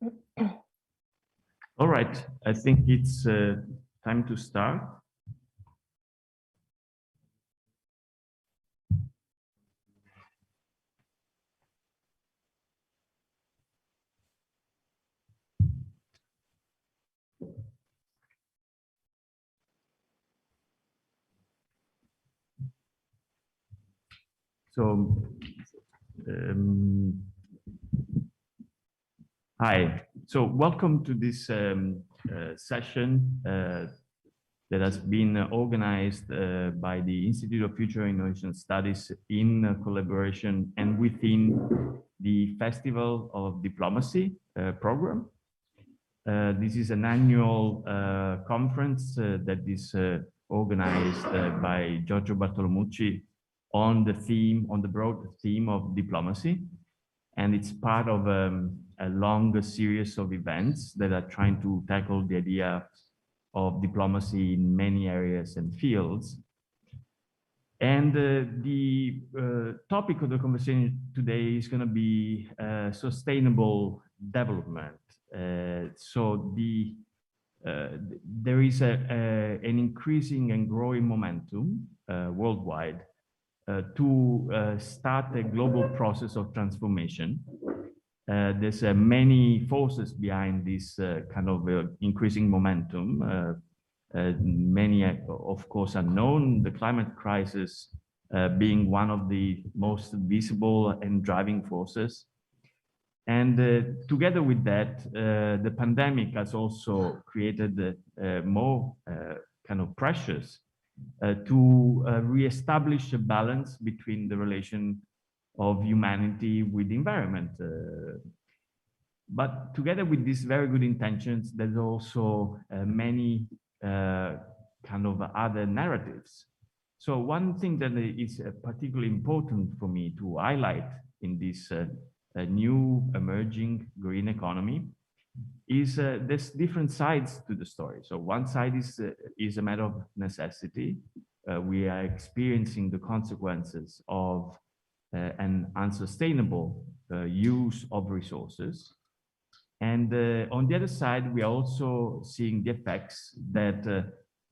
All right, I think it's time to start. So, hi. So, welcome to this session that has been organized by the Institute of Future Innovation Studies in collaboration and within the Festival of Diplomacy program. This is an annual conference that is organized by Giorgio Bartolomucci on the broad theme of diplomacy. And it's part of a long series of events that are trying to tackle the idea of diplomacy in many areas and fields. And the topic of the conversation today is going to be sustainable development. So there is an increasing and growing momentum worldwide to start a global process of transformation. There's many forces behind this kind of increasing momentum. Many, of course, are known, the climate crisis being one of the most visible and driving forces. And together with that, the pandemic has also created more kind of pressures to reestablish a balance between the relation of humanity with the environment. But together with these very good intentions, there's also many kind of other narratives. So one thing that is particularly important for me to highlight in this new emerging green economy is there's different sides to the story. So one side is a matter of necessity. We are experiencing the consequences of an unsustainable use of resources. And on the other side, we are also seeing the effects that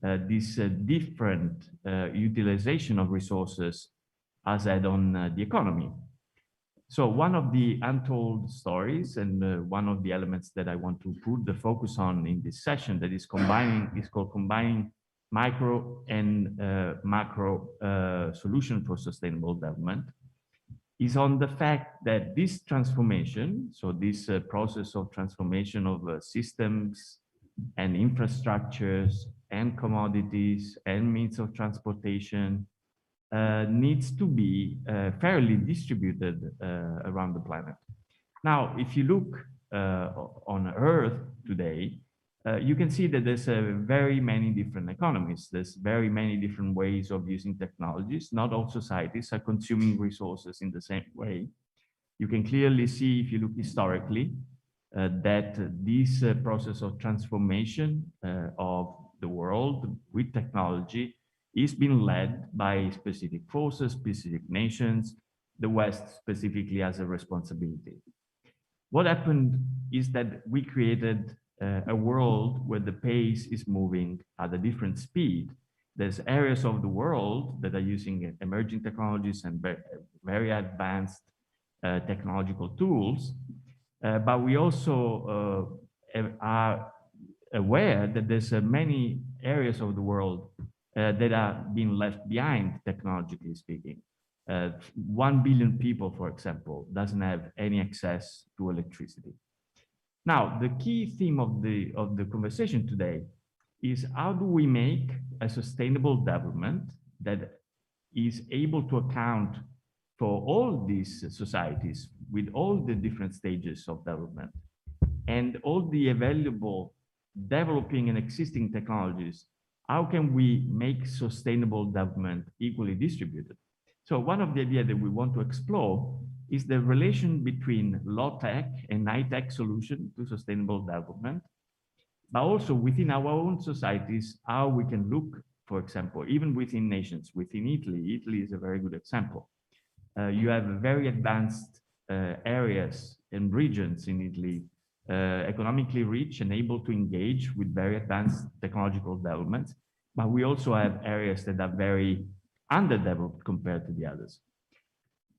this different utilization of resources has had on the economy. So one of the untold stories and one of the elements that I want to put the focus on in this session that is called combining micro and macro solution for sustainable development, is on the fact that this transformation, so this process of transformation of systems and infrastructures and commodities and means of transportation needs to be fairly distributed around the planet. Now, if you look on Earth today, you can see that there's very many different economies. There's very many different ways of using technologies. Not all societies are consuming resources in the same way. You can clearly see, if you look historically, that this process of transformation of the world with technology is being led by specific forces, specific nations. The West specifically has a responsibility. What happened is that we created a world where the pace is moving at a different speed. There's areas of the world that are using emerging technologies and very advanced technological tools, but we also are aware that there's many areas of the world that are being left behind, technologically speaking. 1 billion people, for example, doesn't have any access to electricity. Now, the key theme of the conversation today is how do we make a sustainable development that is able to account for all these societies with all the different stages of development and all the available developing and existing technologies. How can we make sustainable development equally distributed? So one of the ideas that we want to explore is the relation between low-tech and high-tech solution to sustainable development, but also within our own societies, how we can look, for example, even within nations, within Italy. Italy is a very good example. You have very advanced areas and regions in Italy economically rich and able to engage with very advanced technological developments, but we also have areas that are very underdeveloped compared to the others.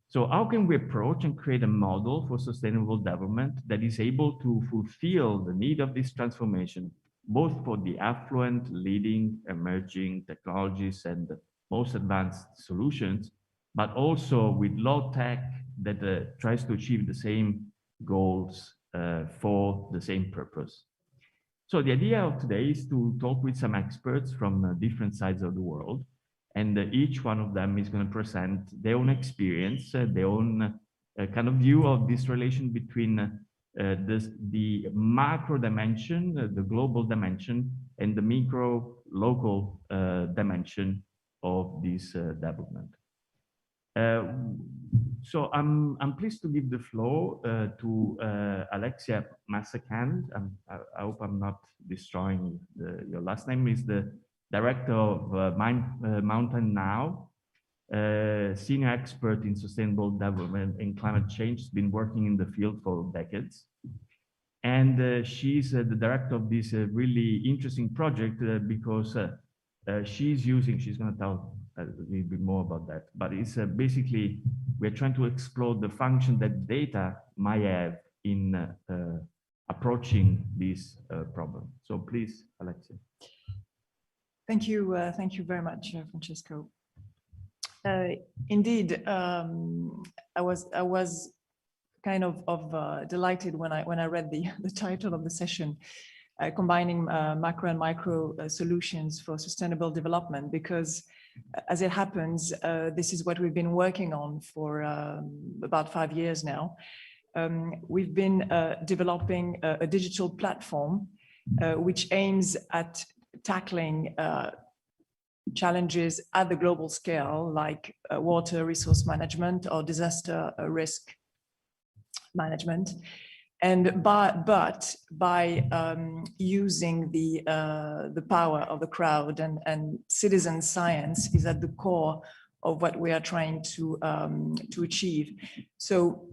So how can we approach and create a model for sustainable development that is able to fulfill the need of this transformation, both for the affluent, leading, emerging technologies and the most advanced solutions, but also with low tech that tries to achieve the same goals for the same purpose. So the idea of today is to talk with some experts from different sides of the world, and each one of them is going to present their own experience, their own kind of view of this relation between the macro dimension, the global dimension, and the micro local dimension of this development. So I'm pleased to give the floor to Alexia Massacand. I hope I'm not destroying your last name. Is the director of Mountain Now, senior expert in sustainable development and climate change. Has been working in the field for decades, and she's the director of this really interesting project because she's going to tell a little bit more about that, but it's basically we're trying to explore the function that data might have in approaching this problem. So please, Alexia. Thank you very much, Francesco. Indeed, I was kind of delighted when I read the title of the session, combining macro and micro solutions for sustainable development, because as it happens, this is what we've been working on for about 5 years now. We've been developing a digital platform which aims at tackling challenges at the global scale, like water resource management or disaster risk management, and by using the power of the crowd, and citizen science is at the core of what we are trying to achieve. So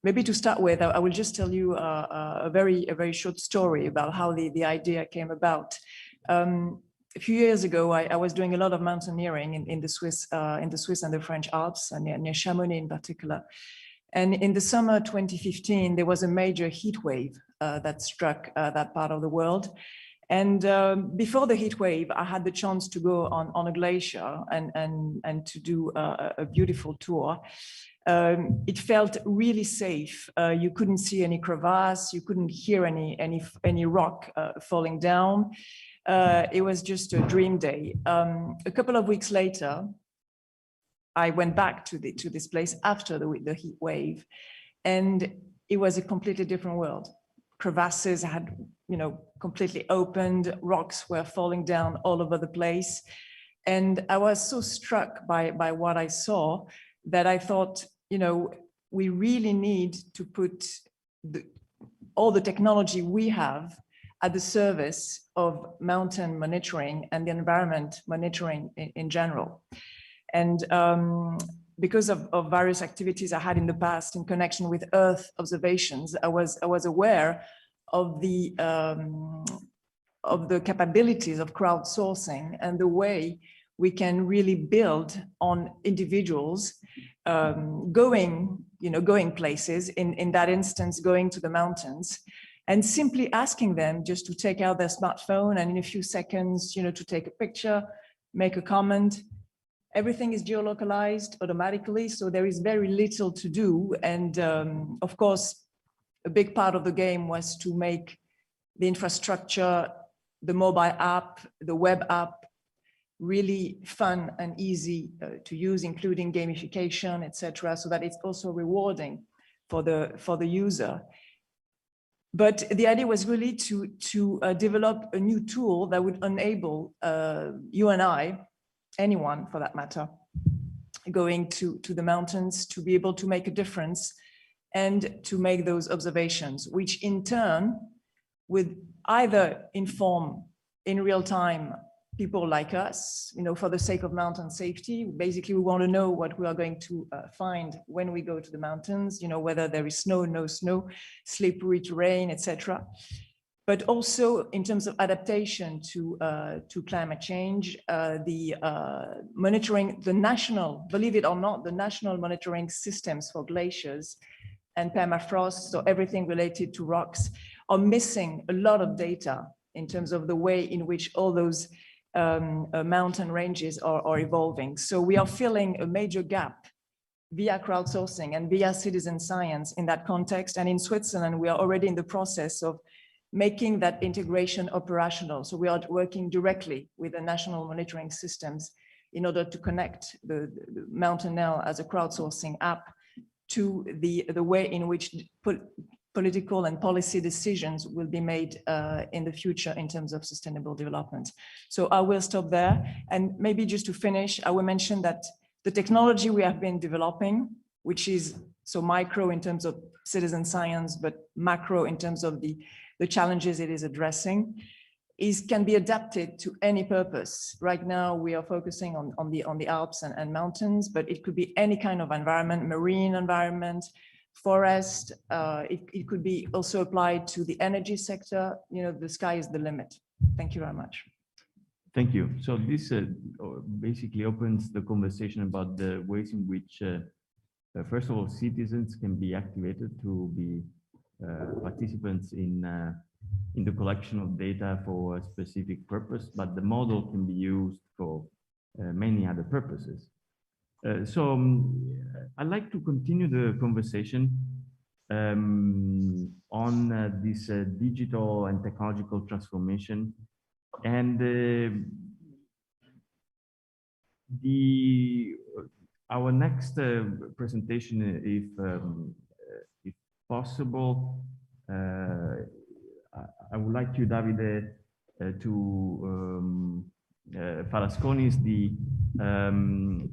maybe to start with, I will just tell you a very short story about how the idea came about. A few years ago, I was doing a lot of mountaineering in the Swiss and the French Alps, and near Chamonix in particular. And in the summer 2015, there was a major heat wave that struck that part of the world. And before the heat wave, I had the chance to go on a glacier and to do a beautiful tour. It felt really safe. You couldn't see any crevasse, you couldn't hear any rock falling down. It was just a dream day. A couple of weeks later, I went back to this place after the heat wave, and it was a completely different world. Crevasses had, completely opened, rocks were falling down all over the place. And I was so struck by what I saw that I thought, we really need to put all the technology we have at the service of mountain monitoring and the environment monitoring in general. And because of various activities I had in the past in connection with Earth observations, I was aware of the capabilities of crowdsourcing and the way we can really build on individuals going places, in that instance, going to the mountains, and simply asking them just to take out their smartphone and in a few seconds, to take a picture, make a comment. Everything is geolocalized automatically, so there is very little to do. And of course, a big part of the game was to make the infrastructure, the mobile app, the web app, really fun and easy to use, including gamification, etc., so that it's also rewarding for the user. But the idea was really to develop a new tool that would enable you and I, anyone for that matter, going to the mountains, to be able to make a difference and to make those observations, which in turn would either inform in real time people like us, for the sake of mountain safety. Basically, we want to know what we are going to find when we go to the mountains, whether there is snow, no snow, slippery terrain, etc. But also in terms of adaptation to climate change, the monitoring, believe it or not, the national monitoring systems for glaciers and permafrost, so everything related to rocks, are missing a lot of data in terms of the way in which all those mountain ranges are evolving. So we are filling a major gap via crowdsourcing and via citizen science in that context. And in Switzerland, we are already in the process of making that integration operational. So we are working directly with the national monitoring systems in order to connect the Mountain Nell as a crowdsourcing app to the way in which political and policy decisions will be made in the future in terms of sustainable development. So I will stop there. And maybe just to finish, I will mention that the technology we have been developing, which is so micro in terms of citizen science, but macro in terms of the challenges it is addressing, can be adapted to any purpose. Right now, we are focusing on the Alps and mountains, but it could be any kind of environment, marine environment, forest. It could be also applied to the energy sector. The sky is the limit. Thank you very much. Thank you. So this basically opens the conversation about the ways in which, first of all, citizens can be activated to be participants in the collection of data for a specific purpose, but the model can be used for many other purposes. I'd like to continue the conversation on this digital and technological transformation, and our next presentation, if possible, I would like you, Davide, to Falasconi is the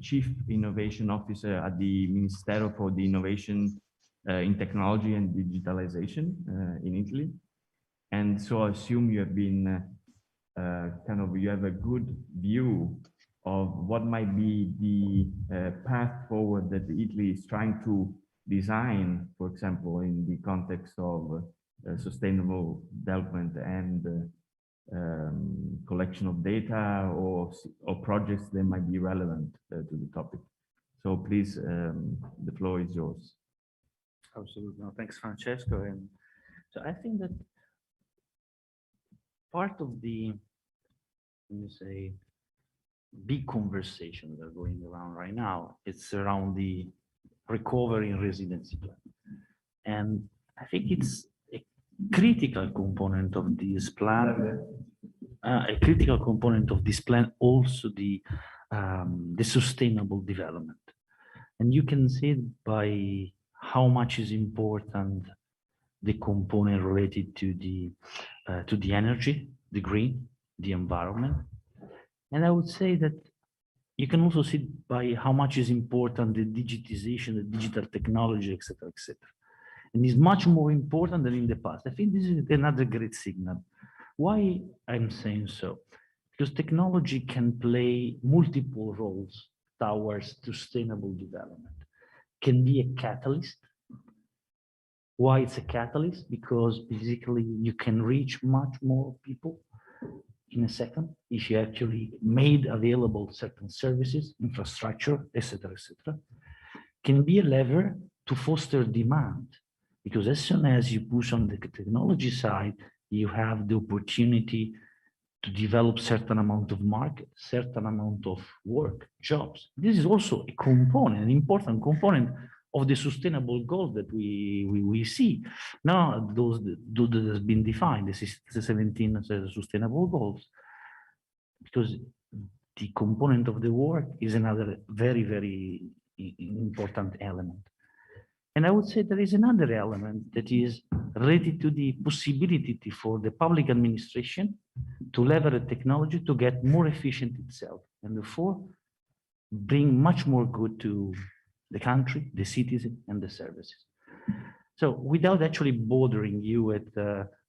Chief Innovation Officer at the Ministero for the Innovation in Technology and Digitalization in Italy. And so I assume you have been you have a good view of what might be the path forward that Italy is trying to design, for example, in the context of sustainable development and collection of data or projects that might be relevant to the topic. So please, the floor is yours. Absolutely. No, thanks, Francesco. And so I think that part of the, let me say, big conversation that are going around right now, it's around the recovery and resiliency plan. And I think it's a critical component of this plan. Also the sustainable development. And you can see it by how much is important the component related to the energy, the green, the environment. And I would say that you can also see by how much is important the digitization, the digital technology, etc., etc. And it's much more important than in the past. I think this is another great signal. Why I'm saying so? Because technology can play multiple roles towards sustainable development. Can be a catalyst. Why it's a catalyst? Because basically you can reach much more people in a second if you actually made available certain services, infrastructure, etc., etc. Can be a lever to foster demand, because as soon as you push on the technology side, you have the opportunity to develop certain amount of market, certain amount of work, jobs. This is also a component, an important component of the sustainable goals that we see. Now, those that has been defined, the 17 sustainable goals, because the component of the work is another very, very important element. And I would say there is another element that is related to the possibility for the public administration to leverage technology to get more efficient itself, and therefore bring much more good to the country, the citizen, and the services. So without actually bothering you with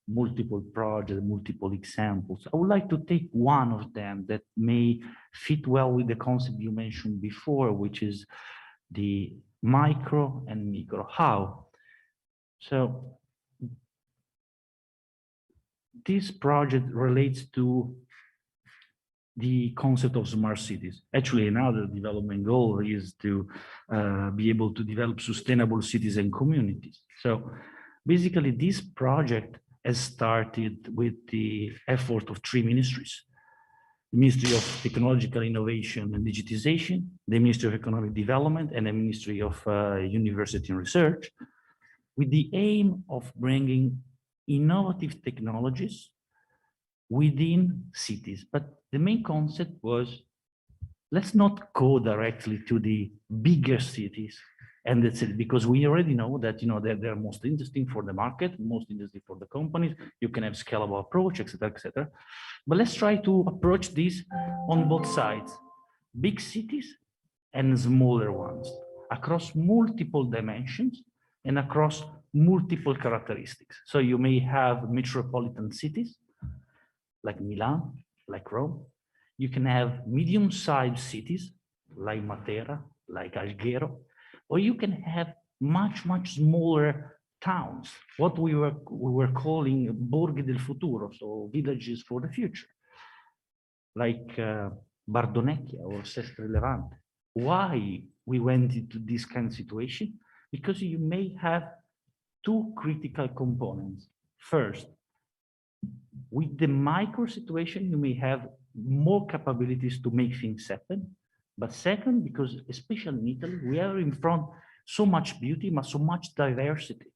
multiple projects, multiple examples. I would like to take one of them that may fit well with the concept you mentioned before, which is the micro and micro. How? So this project relates to the concept of smart cities. Actually, another development goal is to be able to develop sustainable cities and communities. So basically, this project has started with the effort of 3 ministries: the Ministry of Technological Innovation and Digitization, the Ministry of Economic Development, and the Ministry of University and Research, with the aim of bringing innovative technologies within cities. But the main concept was, let's not go directly to the bigger cities, and that's it, because we already know that they're most interesting for the market, most interesting for the companies. You can have scalable approach, etc., etc. But let's try to approach this on both sides, big cities and smaller ones, across multiple dimensions and across multiple characteristics. So you may have metropolitan cities like Milan, like Rome. You can have medium-sized cities like Matera, like Alghero, or you can have much, much smaller towns, what we were calling Borghi del Futuro, so villages for the future, like Bardonecchia or Sestre Levante. Why we went into this kind of situation? Because you may have 2 critical components. First, with the micro situation, you may have more capabilities to make things happen. But second, because especially in Italy, we are in front so much beauty, but so much diversity.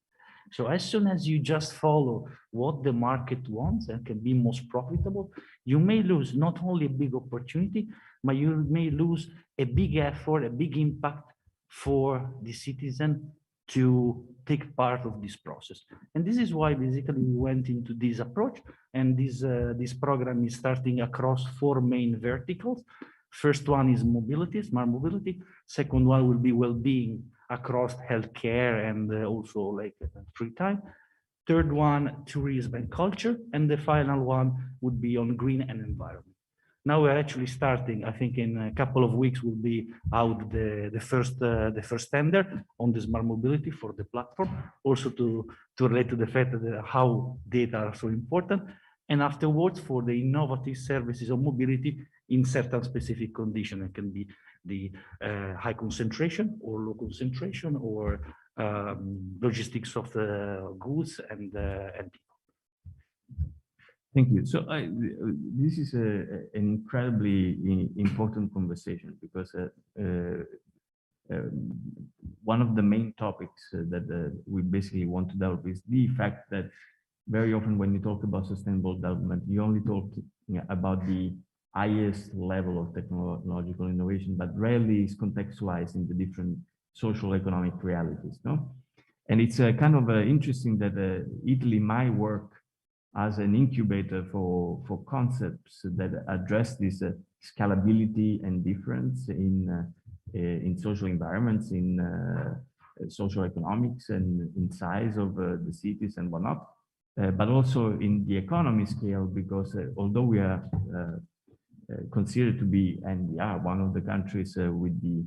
So as soon as you just follow what the market wants and can be most profitable, you may lose not only a big opportunity, but you may lose a big effort, a big impact for the citizen to take part of this process. And this is why basically we went into this approach, and this program is starting across 4 main verticals. First one is mobility, smart mobility. Second one will be well-being across healthcare and also like free time. Third one, tourism and culture. And the final one would be on green and environment. Now we're actually starting, I think in a couple of weeks will be out the first tender on the smart mobility for the platform, also to relate to the fact that how data are so important. And afterwards for the innovative services of mobility in certain specific conditions. It can be the high concentration or low concentration or logistics of the goods and people. Thank you. So this is an incredibly important conversation, because one of the main topics that we basically want to delve is the fact that very often when you talk about sustainable development, you only talk about the highest level of technological innovation, but rarely is contextualized in the different social economic realities. No? And it's kind of interesting that Italy might work as an incubator for concepts that address this scalability and difference in social environments, in social economics, and in size of the cities and whatnot, but also in the economy scale, because although we are considered to be, and we are one of the countries with the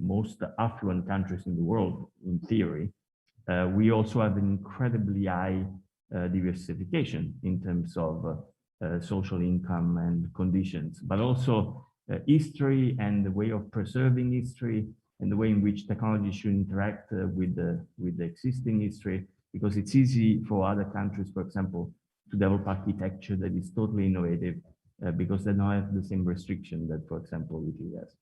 most affluent countries in the world, in theory, we also have an incredibly high diversification in terms of social income and conditions, but also history and the way of preserving history and the way in which technology should interact with the existing history, because it's easy for other countries, for example, to develop architecture that is totally innovative because they don't have the same restriction that, for example, Italy has.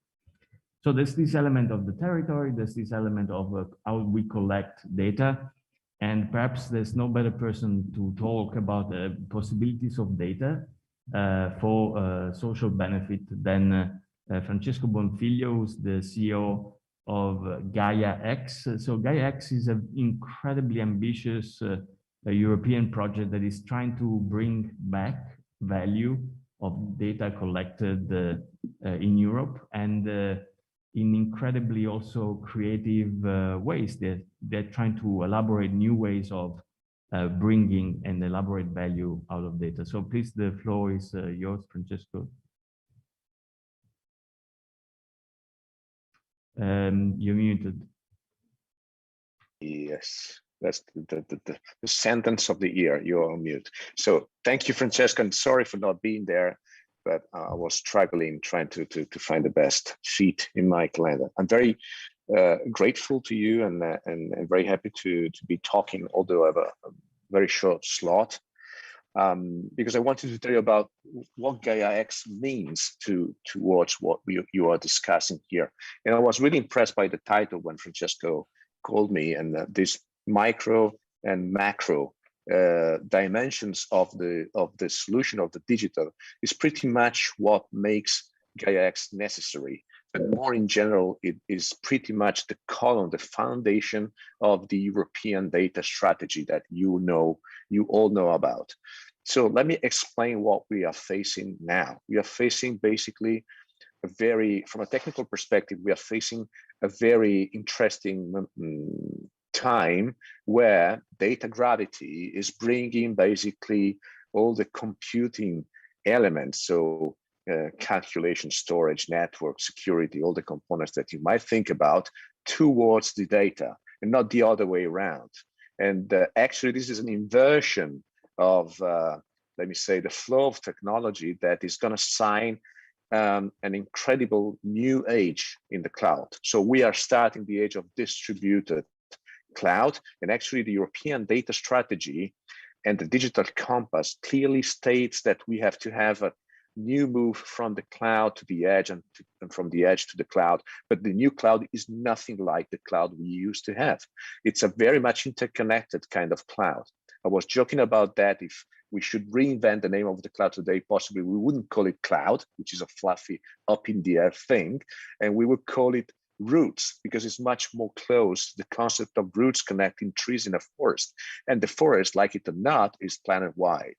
So there's this element of the territory, there's this element of how we collect data, and perhaps there's no better person to talk about the possibilities of data for social benefit than Francesco Bonfiglio, who's the CEO of Gaia X. So Gaia X is an incredibly ambitious European project that is trying to bring back value of data collected in Europe, and in incredibly also creative ways. They're trying to elaborate new ways of bringing an elaborate value out of data. So please, the floor is yours, Francesco. You're muted. Yes, that's the sentence of the year. You're on mute. So thank you, Francesco, and sorry for not being there, but I was struggling trying to find the best seat in my calendar. I'm very grateful to you and very happy to be talking, although I have a very short slot, because I wanted to tell you about what Gaia X means towards what you are discussing here. And I was really impressed by the title when Francesco called me, and this micro and macro dimensions of the solution of the digital is pretty much what makes Gaia X necessary. But more in general, it is pretty much the column, the foundation of the European data strategy that you all know about. So let me explain what we are facing now. We are facing basically from a technical perspective, we are facing a very interesting time where data gravity is bringing basically all the computing elements. So calculation, storage, network, security, all the components that you might think about towards the data and not the other way around. And actually, this is an inversion of, let me say, the flow of technology that is going to sign an incredible new age in the cloud. So we are starting the age of distributed cloud, and actually the European data strategy and the digital compass clearly states that we have to have a new move from the cloud to the edge and from the edge to the cloud. But the new cloud is nothing like the cloud we used to have. It's a very much interconnected kind of cloud. I was joking about that. If we should reinvent the name of the cloud today, possibly we wouldn't call it cloud, which is a fluffy up in the air thing, and we would call it roots, because it's much more close to the concept of roots connecting trees in a forest. And the forest, like it or not, is planet-wide.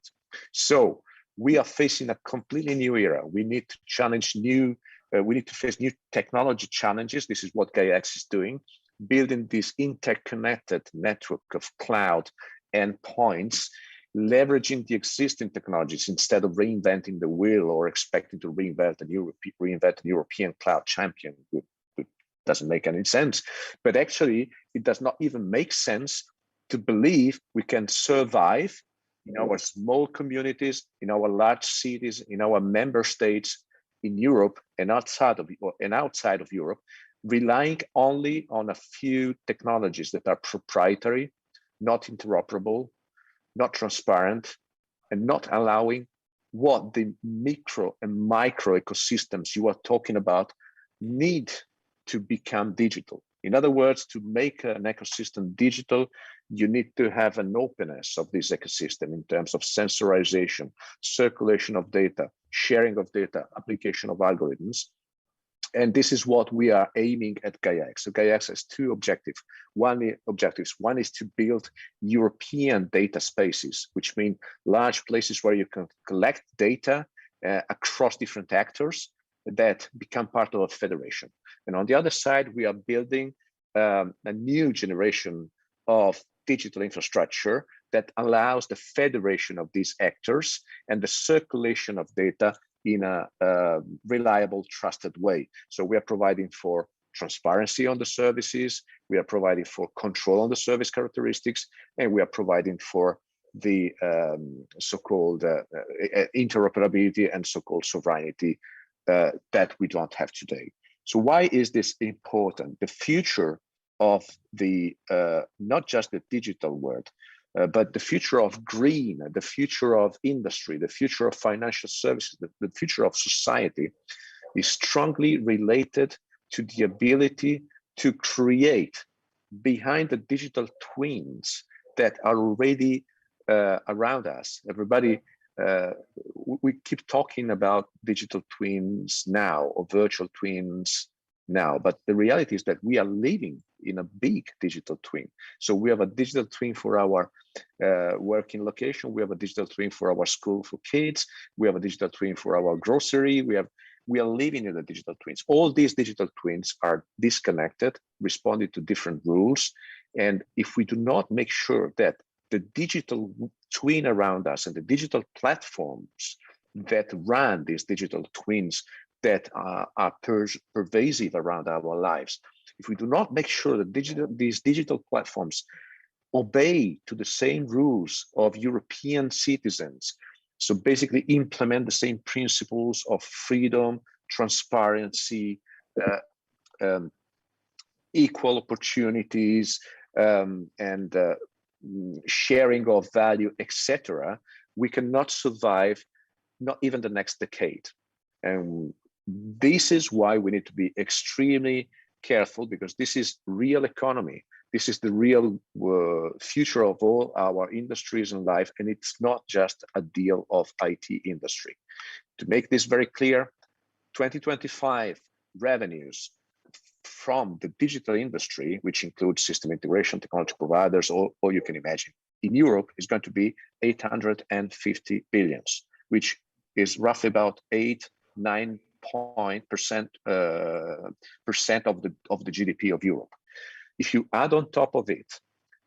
So we are facing a completely new era. We need to challenge we need to face new technology challenges. This is what Gaia X is doing, building this interconnected network of cloud endpoints, leveraging the existing technologies instead of reinventing the wheel or expecting to reinvent an European cloud champion. It doesn't make any sense. But actually, it does not even make sense to believe we can survive in our small communities, in our large cities, in our member states, in Europe and outside of Europe, relying only on a few technologies that are proprietary, not interoperable, not transparent, and not allowing what the micro and micro ecosystems you are talking about need to become digital. In other words, to make an ecosystem digital, you need to have an openness of this ecosystem in terms of sensorization, circulation of data, sharing of data, application of algorithms. And this is what we are aiming at Gaia X. So Gaia X has two objectives. One is to build European data spaces, which mean large places where you can collect data across different actors that become part of a federation. And on the other side, we are building a new generation of digital infrastructure that allows the federation of these actors and the circulation of data in a reliable, trusted way. So we are providing for transparency on the services, we are providing for control on the service characteristics, and we are providing for the so-called interoperability and so-called sovereignty that we don't have today. So why is this important? The future of the, not just the digital world, but the future of green, the future of industry, the future of financial services, the future of society is strongly related to the ability to create behind the digital twins that are already around us. Everybody, we keep talking about digital twins now or virtual twins now, but the reality is that we are living in a big digital twin. So we have a digital twin for our working location, we have a digital twin for our school for kids, we have a digital twin for our grocery, we are living in the digital twins. All these digital twins are disconnected, responding to different rules. And if we do not make sure that the digital twin around us and the digital platforms that run these digital twins that are pervasive around our lives, if we do not make sure that these digital platforms obey to the same rules of European citizens, so basically implement the same principles of freedom, transparency, equal opportunities, and sharing of value, etc., we cannot survive, not even the next decade. And this is why we need to be extremely careful, because this is real economy. This is the real future of all our industries in life, and it's not just a deal of IT industry. To make this very clear, 2025 revenues from the digital industry, which includes system integration, technology providers, all you can imagine, in Europe is going to be 850 billions, which is roughly about 8-9% of the GDP of Europe. If you add on top of it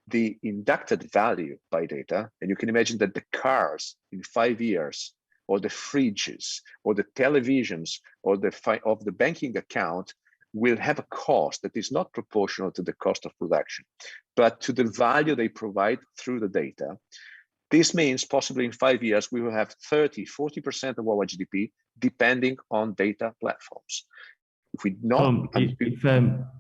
the inducted value by data, and you can imagine that the cars in 5 years, or the fridges, or the televisions, or the banking account will have a cost that is not proportional to the cost of production, but to the value they provide through the data. This means possibly in 5 years, we will have 30-40% of our GDP depending on data platforms. If we not,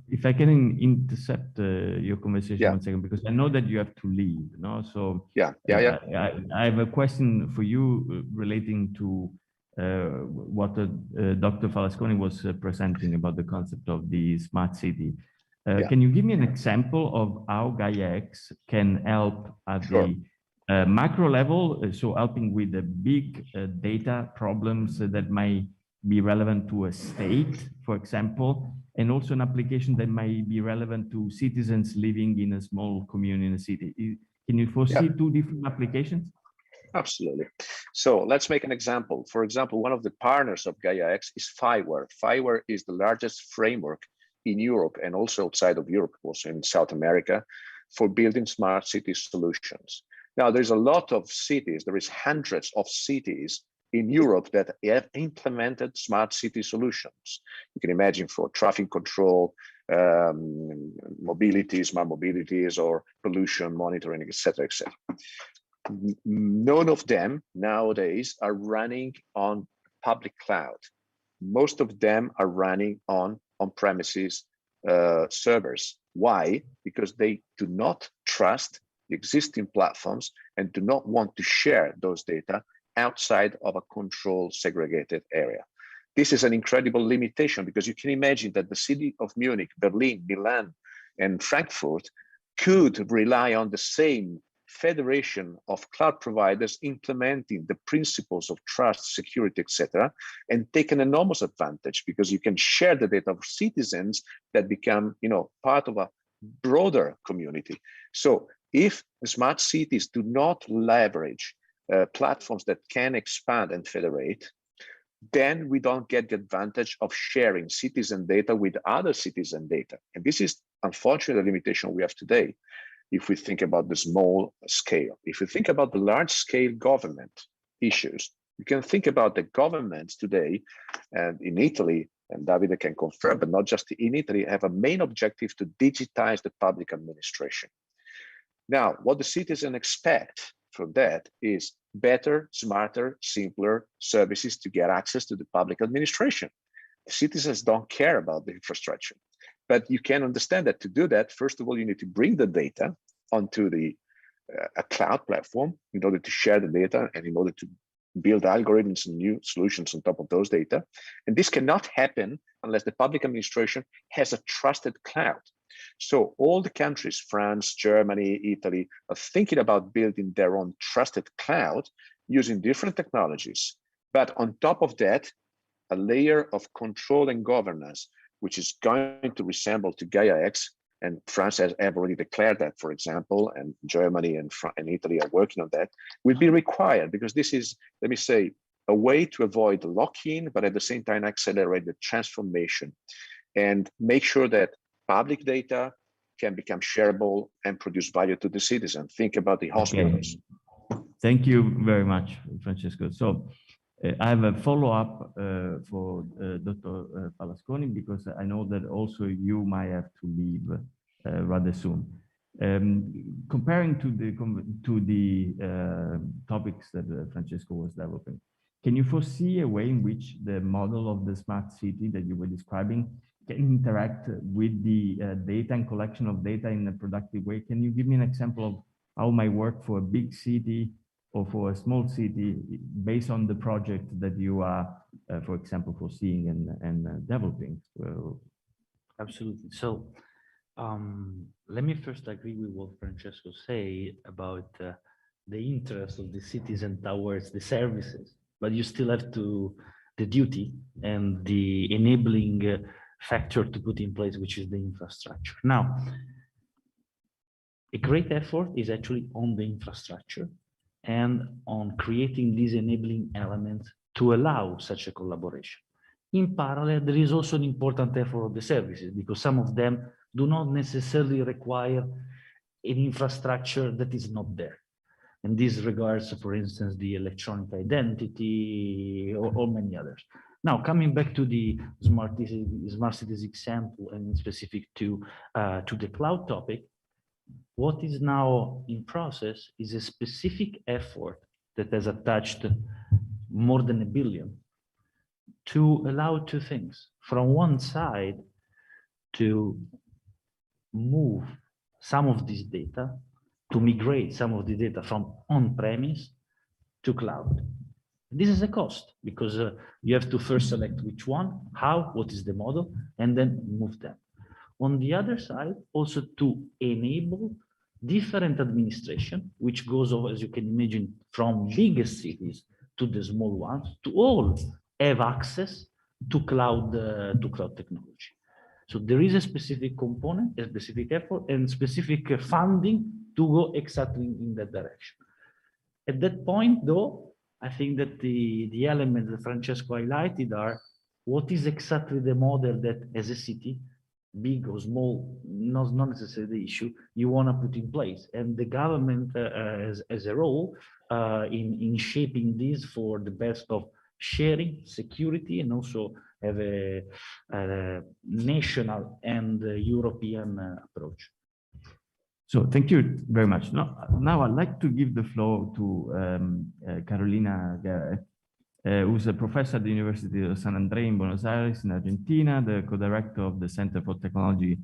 if I can intercept your conversation 1 second, because I know that you have to leave, no? So I have a question for you relating to what Dr. Falasconi was presenting about the concept of the smart city. Can you give me an example of how Gaia X can help at the macro level, so helping with the big data problems that might be relevant to a state, for example, and also an application that might be relevant to citizens living in a small community in a city? Can you foresee 2 different applications? Absolutely. So let's make an example. For example, one of the partners of Gaia X is Fiverr. Fiverr is the largest framework in Europe and also outside of Europe, also in South America, for building smart city solutions. Now, there's a lot of cities, there is hundreds of cities in Europe that have implemented smart city solutions. You can imagine for traffic control, mobility, smart mobilities, or pollution monitoring, etc., etc. None of them nowadays are running on public cloud. Most of them are running on on-premises servers. Why? Because they do not trust the existing platforms and do not want to share those data outside of a controlled, segregated area. This is an incredible limitation, because you can imagine that the city of Munich, Berlin, Milan, and Frankfurt could rely on the same federation of cloud providers implementing the principles of trust, security, etc., and take an enormous advantage, because you can share the data of citizens that become, part of a broader community. So if smart cities do not leverage platforms that can expand and federate, then we don't get the advantage of sharing citizen data with other citizen data. And this is unfortunately the limitation we have today. If we think about the small scale, if we think about the large scale government issues, you can think about the governments today, and in Italy, and Davide can confirm, but not just in Italy, have a main objective to digitize the public administration. Now, what the citizens expect from that is better, smarter, simpler services to get access to the public administration. The citizens don't care about the infrastructure, but you can understand that to do that, first of all, you need to bring the data onto a cloud platform in order to share the data and in order to build algorithms and new solutions on top of those data. And this cannot happen unless the public administration has a trusted cloud. So all the countries, France, Germany, Italy, are thinking about building their own trusted cloud using different technologies. But on top of that, a layer of control and governance, which is going to resemble to Gaia X, and France has already declared that, for example, and Germany and Italy are working on that, will be required, because this is, let me say, a way to avoid lock-in, but at the same time accelerate the transformation and make sure that public data, can become shareable and produce value to the citizen. Think about the hospitals. Okay. Thank you very much, Francesco. So I have a follow-up for Dr. Palasconi, because I know that also you might have to leave rather soon. Comparing to the topics that Francesco was developing, can you foresee a way in which the model of the smart city that you were describing can interact with the data and collection of data in a productive way? Can you give me an example of how it might work for a big city or for a small city based on the project that you are, for example, foreseeing and developing? Absolutely. So let me first agree with what Francesco say about the interest of the citizen towards the services, but you still have the duty and the enabling factor to put in place, which is the infrastructure. Now, a great effort is actually on the infrastructure and on creating these enabling elements to allow such a collaboration. In parallel, there is also an important effort of the services, because some of them do not necessarily require an infrastructure that is not there. And this regards, for instance, the electronic identity or many others. Now, coming back to the smart cities example and specific to the cloud topic, what is now in process is a specific effort that has attached more than $1 billion to allow two things. From one side, to move some of this data, to migrate some of the data from on-premise to cloud. This is a cost, because you have to first select which one, how, what is the model, and then move them. On the other side, also to enable different administration, which goes over, as you can imagine, from bigger cities to the small ones, to all have access to cloud technology. So there is a specific component, a specific effort, and specific funding to go exactly in that direction. At that point, though, I think that the elements that Francesco highlighted are what is exactly the model that, as a city, big or small, not necessarily the issue, you want to put in place. And the government as a role in shaping this for the best of sharing, security, and also have a national and European approach. So thank you very much. Now I'd like to give the floor to Carolina Guerre, who's a professor at the University of San Andrés in Buenos Aires in Argentina, the co-director of the Center for Technology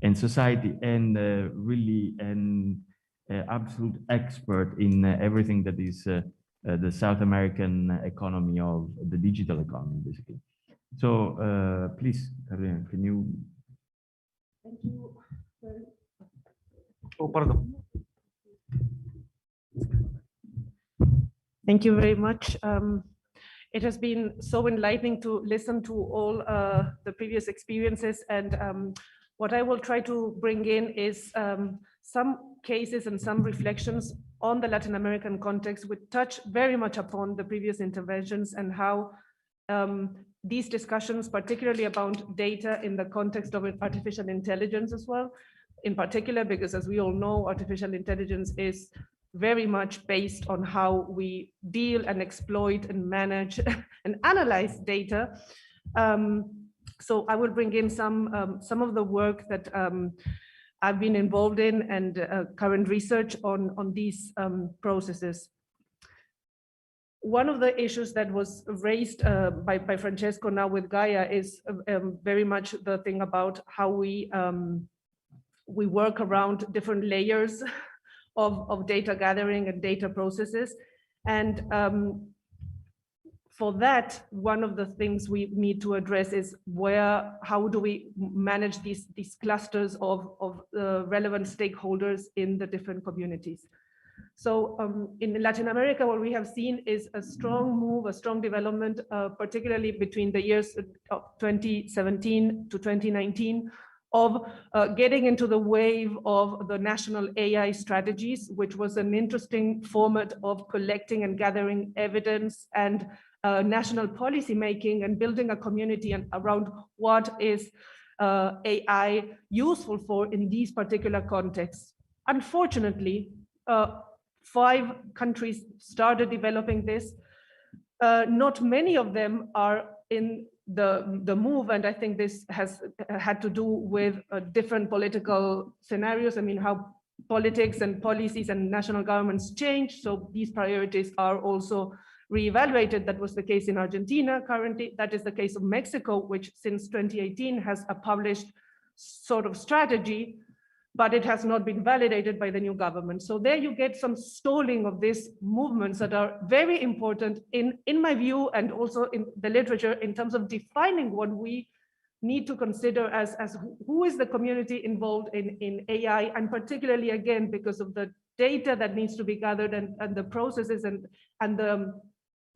and Society, and really an absolute expert in everything that is the South American economy, of the digital economy, basically. So please, Carolina, can you? Thank you. Oh, pardon. Thank you very much. It has been so enlightening to listen to all the previous experiences, and what I will try to bring in is some cases and some reflections on the Latin American context, which touch very much upon the previous interventions, and how these discussions, particularly about data in the context of artificial intelligence as well, in particular, because as we all know, artificial intelligence is very much based on how we deal and exploit and manage and analyze data. So I will bring in some of the work that I've been involved in, and current research on these processes. One of the issues that was raised by Francesco now with Gaia is very much the thing about how we work around different layers of data gathering and data processes. And for that, one of the things we need to address is how do we manage these clusters of relevant stakeholders in the different communities. So in Latin America, what we have seen is a strong move, a strong development, particularly between the years of 2017 to 2019, of getting into the wave of the national AI strategies, which was an interesting format of collecting and gathering evidence and national policy making and building a community around what is AI useful for in these particular contexts. Unfortunately, 5 countries started developing this. Not many of them are in the move, and I think this has had to do with different political scenarios. I mean, how politics and policies and national governments change, so these priorities are also reevaluated. That was the case in Argentina currently. That is the case of Mexico, which since 2018 has a published sort of strategy, but it has not been validated by the new government. So there you get some stalling of these movements that are very important in my view, and also in the literature, in terms of defining what we need to consider as who is the community involved in AI, and particularly again, because of the data that needs to be gathered and the processes and the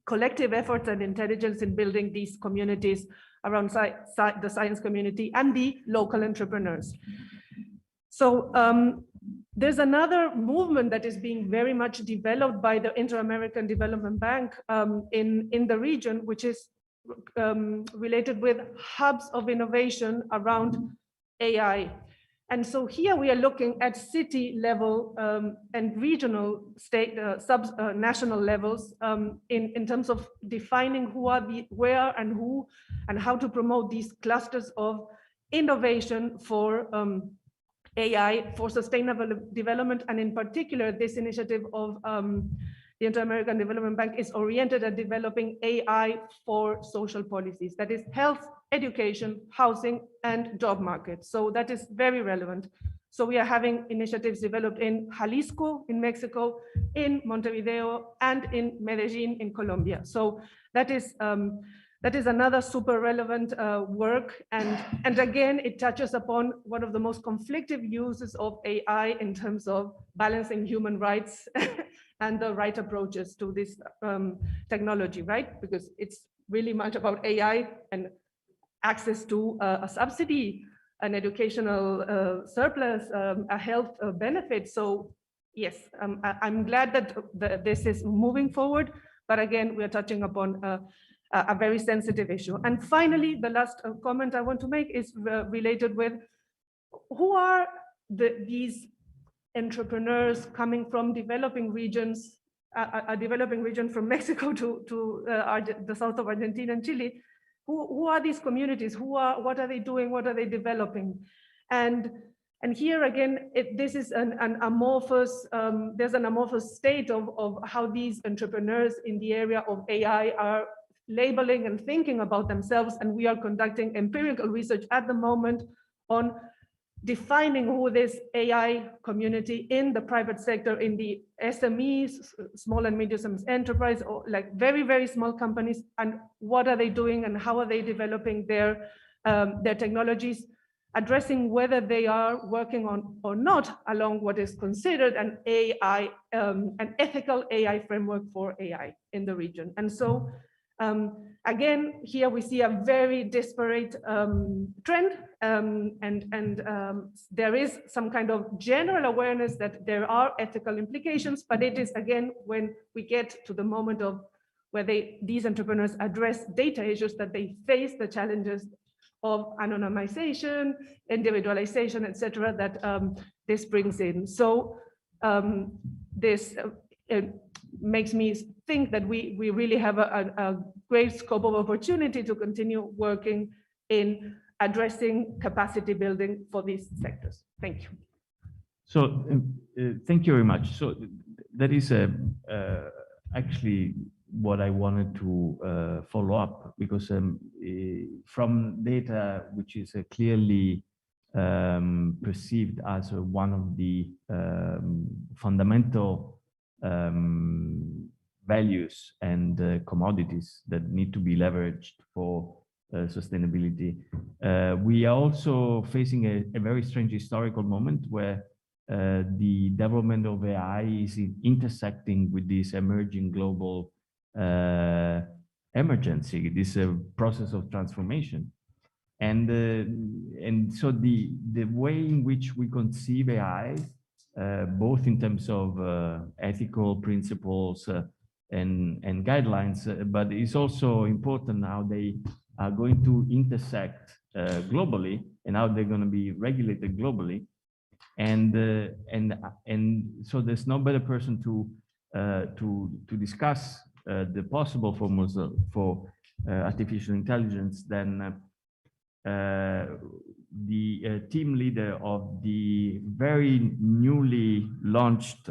collective efforts and intelligence in building these communities around the science community and the local entrepreneurs. So there's another movement that is being very much developed by the Inter-American Development Bank in the region, which is related with hubs of innovation around AI. And so here we are looking at city level and regional state, national levels in terms of defining who are where and who and how to promote these clusters of innovation for AI for sustainable development. And in particular, this initiative of the Inter-American Development Bank is oriented at developing AI for social policies, that is health, education, housing, and job markets. So that is very relevant. So we are having initiatives developed in Jalisco, in Mexico, in Montevideo, and in Medellin, in Colombia. So that is another super relevant work. And again, it touches upon one of the most conflictive uses of AI in terms of balancing human rights and the right approaches to this technology, right? Because it's really much about AI and access to a subsidy, an educational surplus, a health benefit. So yes, I'm glad that this is moving forward, but again, we're touching upon a very sensitive issue. And finally, the last comment I want to make is related with who are these entrepreneurs coming from developing regions, a developing region from Mexico to the south of Argentina and Chile. Who are these communities? What are they doing? What are they developing? And here again, this is an amorphous, there's an amorphous state of how these entrepreneurs in the area of AI are labeling and thinking about themselves. And we are conducting empirical research at the moment on defining who this AI community in the private sector, in the SMEs, small and medium enterprise, or like very, very small companies, and what are they doing and how are they developing their technologies, addressing whether they are working on or not along what is considered an AI, an ethical AI framework for AI in the region. And so again, here we see a very disparate trend, and there is some kind of general awareness that there are ethical implications, but it is again when we get to the moment of where these entrepreneurs address data issues that they face the challenges of anonymization, individualization, etc., that this brings in. So this makes me think that we really have a great scope of opportunity to continue working in addressing capacity building for these sectors. Thank you. So thank you very much. So that is actually what I wanted to follow up, because from data which is clearly perceived as one of the fundamental values and commodities that need to be leveraged for sustainability. We are also facing a very strange historical moment where the development of AI is intersecting with this emerging global emergency, this process of transformation. And so the way in which we conceive AI, both in terms of ethical principles and guidelines, but it's also important how they are going to intersect globally, and how they're going to be regulated globally. And so there's no better person to discuss the possible formulas for artificial intelligence than the team leader of the very newly launched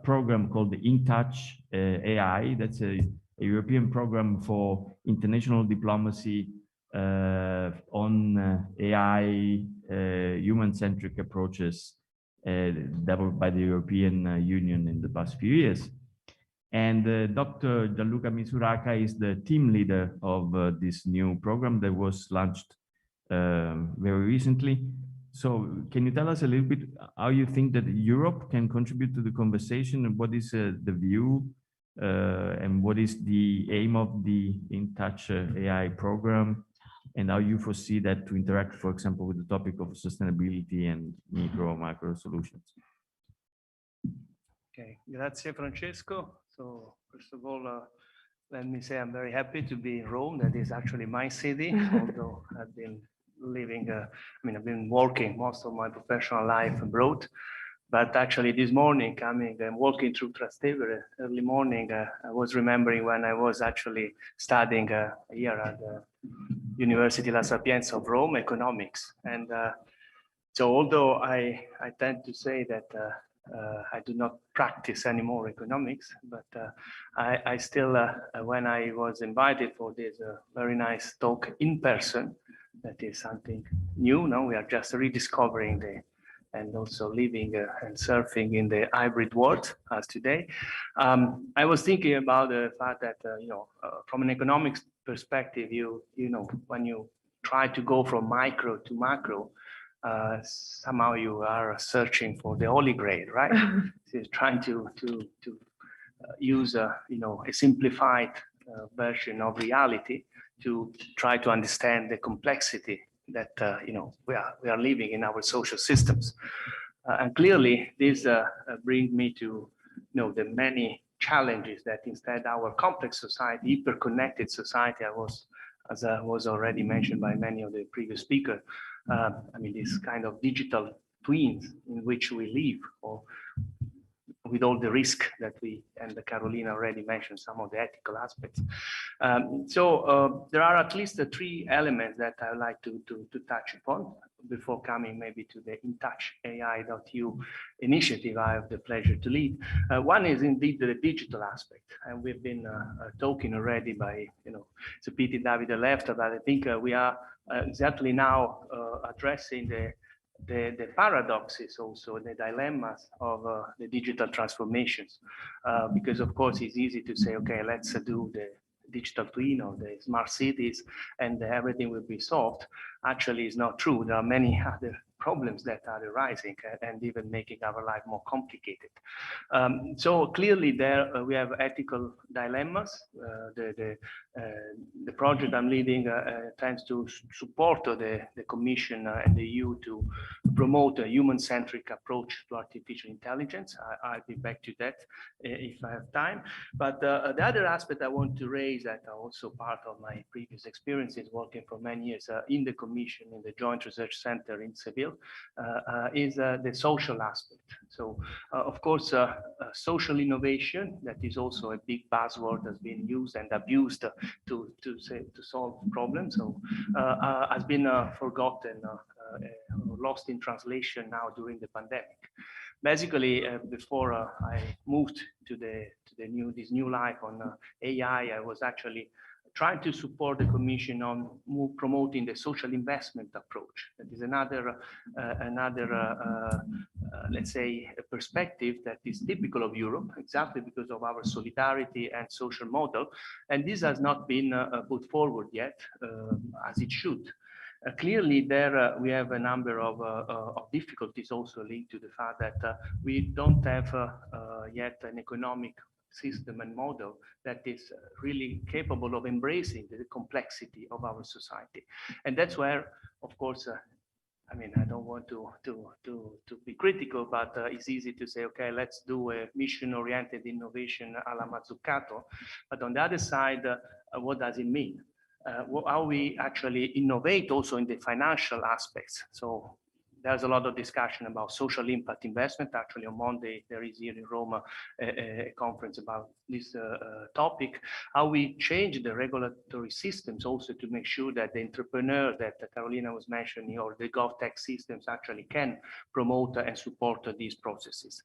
program called the InTouch AI. That's a European program for international diplomacy on AI, human-centric approaches developed by the European Union in the past few years. And Dr. Gianluca Misuraka is the team leader of this new program that was launched very recently. So can you tell us a little bit how you think that Europe can contribute to the conversation, and what is the view and what is the aim of the InTouch AI program, and how you foresee that to interact, for example, with the topic of sustainability and macro solutions? Okay, grazie Francesco. So first of all, let me say I'm very happy to be in Rome. That is actually my city, although I've been living, I've been working most of my professional life abroad. But actually this morning, coming and walking through Trastevere early morning, I was remembering when I was actually studying here at the University La Sapienza of Rome, economics. And so although I tend to say that I do not practice anymore economics, but I still, when I was invited for this very nice talk in person, that is something new. Now we are just rediscovering and also living and surfing in the hybrid world as today. I was thinking about the fact that, from an economics perspective, when you try to go from micro to macro, somehow you are searching for the holy grail, right? So trying to use a simplified version of reality to try to understand the complexity that we are living in our social systems, and clearly this brings me to the many challenges that instead our complex society, hyper-connected society, as was already mentioned by many of the previous speakers. This kind of digital twins in which we live, or with all the risk that and Carolina already mentioned some of the ethical aspects. So there are at least three elements that I would like to touch upon before coming maybe to the InTouch AI.eu initiative I have the pleasure to lead. One is indeed the digital aspect, and we've been talking already by, it's a pity Davide left, but I think we are exactly now addressing the paradoxes, also the dilemmas of the digital transformations, because of course it's easy to say, okay, let's do the digital twin or the smart cities and everything will be solved. Actually, it's not true. There are many other problems that are arising and even making our life more complicated. So clearly there we have ethical dilemmas. The project I'm leading tends to support the Commission and the EU to promote a human-centric approach to artificial intelligence. I'll be back to that if I have time. But the other aspect I want to raise, that are also part of my previous experiences working for many years in the Commission, in the Joint Research Center in Seville, is the social aspect. So, of course, social innovation, that is also a big buzzword that's been used and abused to solve problems. So, has been forgotten, lost in translation now during the pandemic. Basically, before I moved to this new life on AI, I was actually trying to support the Commission on promoting the social investment approach. That is another let's say, a perspective that is typical of Europe, exactly because of our solidarity and social model. And this has not been put forward yet, as it should. Clearly, there we have a number of difficulties also linked to the fact that we don't have yet an economic system and model that is really capable of embracing the complexity of our society. And that's where, of course, I don't want to be critical, but it's easy to say, okay, let's do a mission-oriented innovation a la Mazzucato. But on the other side, what does it mean? how we actually innovate also in the financial aspects. So there's a lot of discussion about social impact investment. Actually, on Monday, there is here in Rome a conference about this topic, how we change the regulatory systems also to make sure that the entrepreneur that Carolina was mentioning or the GovTech systems actually can promote and support these processes.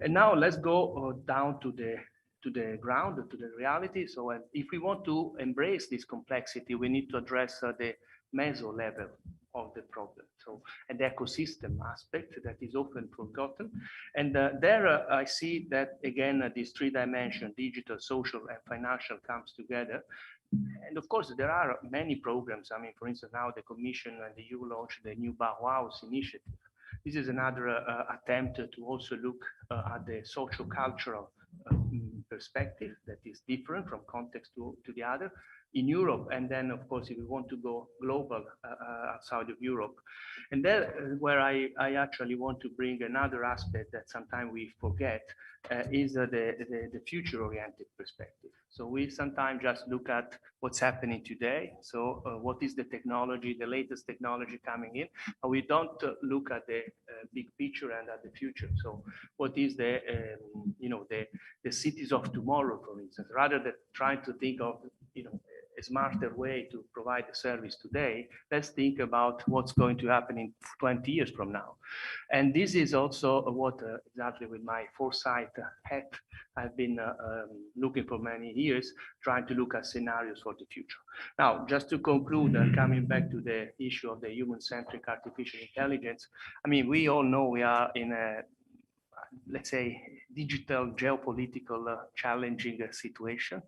And now let's go down to the ground, to the reality. So if we want to embrace this complexity, we need to address the meso level of the problem. So an ecosystem aspect that is often forgotten. And there I see that again, these three dimensions, digital, social, and financial comes together. And of course, there are many programs. I mean, for instance, now the Commission and the EU launched the new Bauhaus initiative. This is another attempt to also look at the socio-cultural perspective that is different from context to the other in Europe. And then, of course, if we want to go global outside of Europe. And there where I actually want to bring another aspect that sometimes we forget is the future-oriented perspective. So we sometimes just look at what's happening today. So what is the technology, the latest technology coming in, but we don't look at the big picture and at the future. So what is the cities of tomorrow, for instance, rather than trying to think of, a smarter way to provide the service today, let's think about what's going to happen in 20 years from now. And this is also what exactly with my foresight hat, I've been looking for many years, trying to look at scenarios for the future. Now, just to conclude, coming back to the issue of the human-centric artificial intelligence, I mean, we all know we are in a, let's say, digital geopolitical challenging situation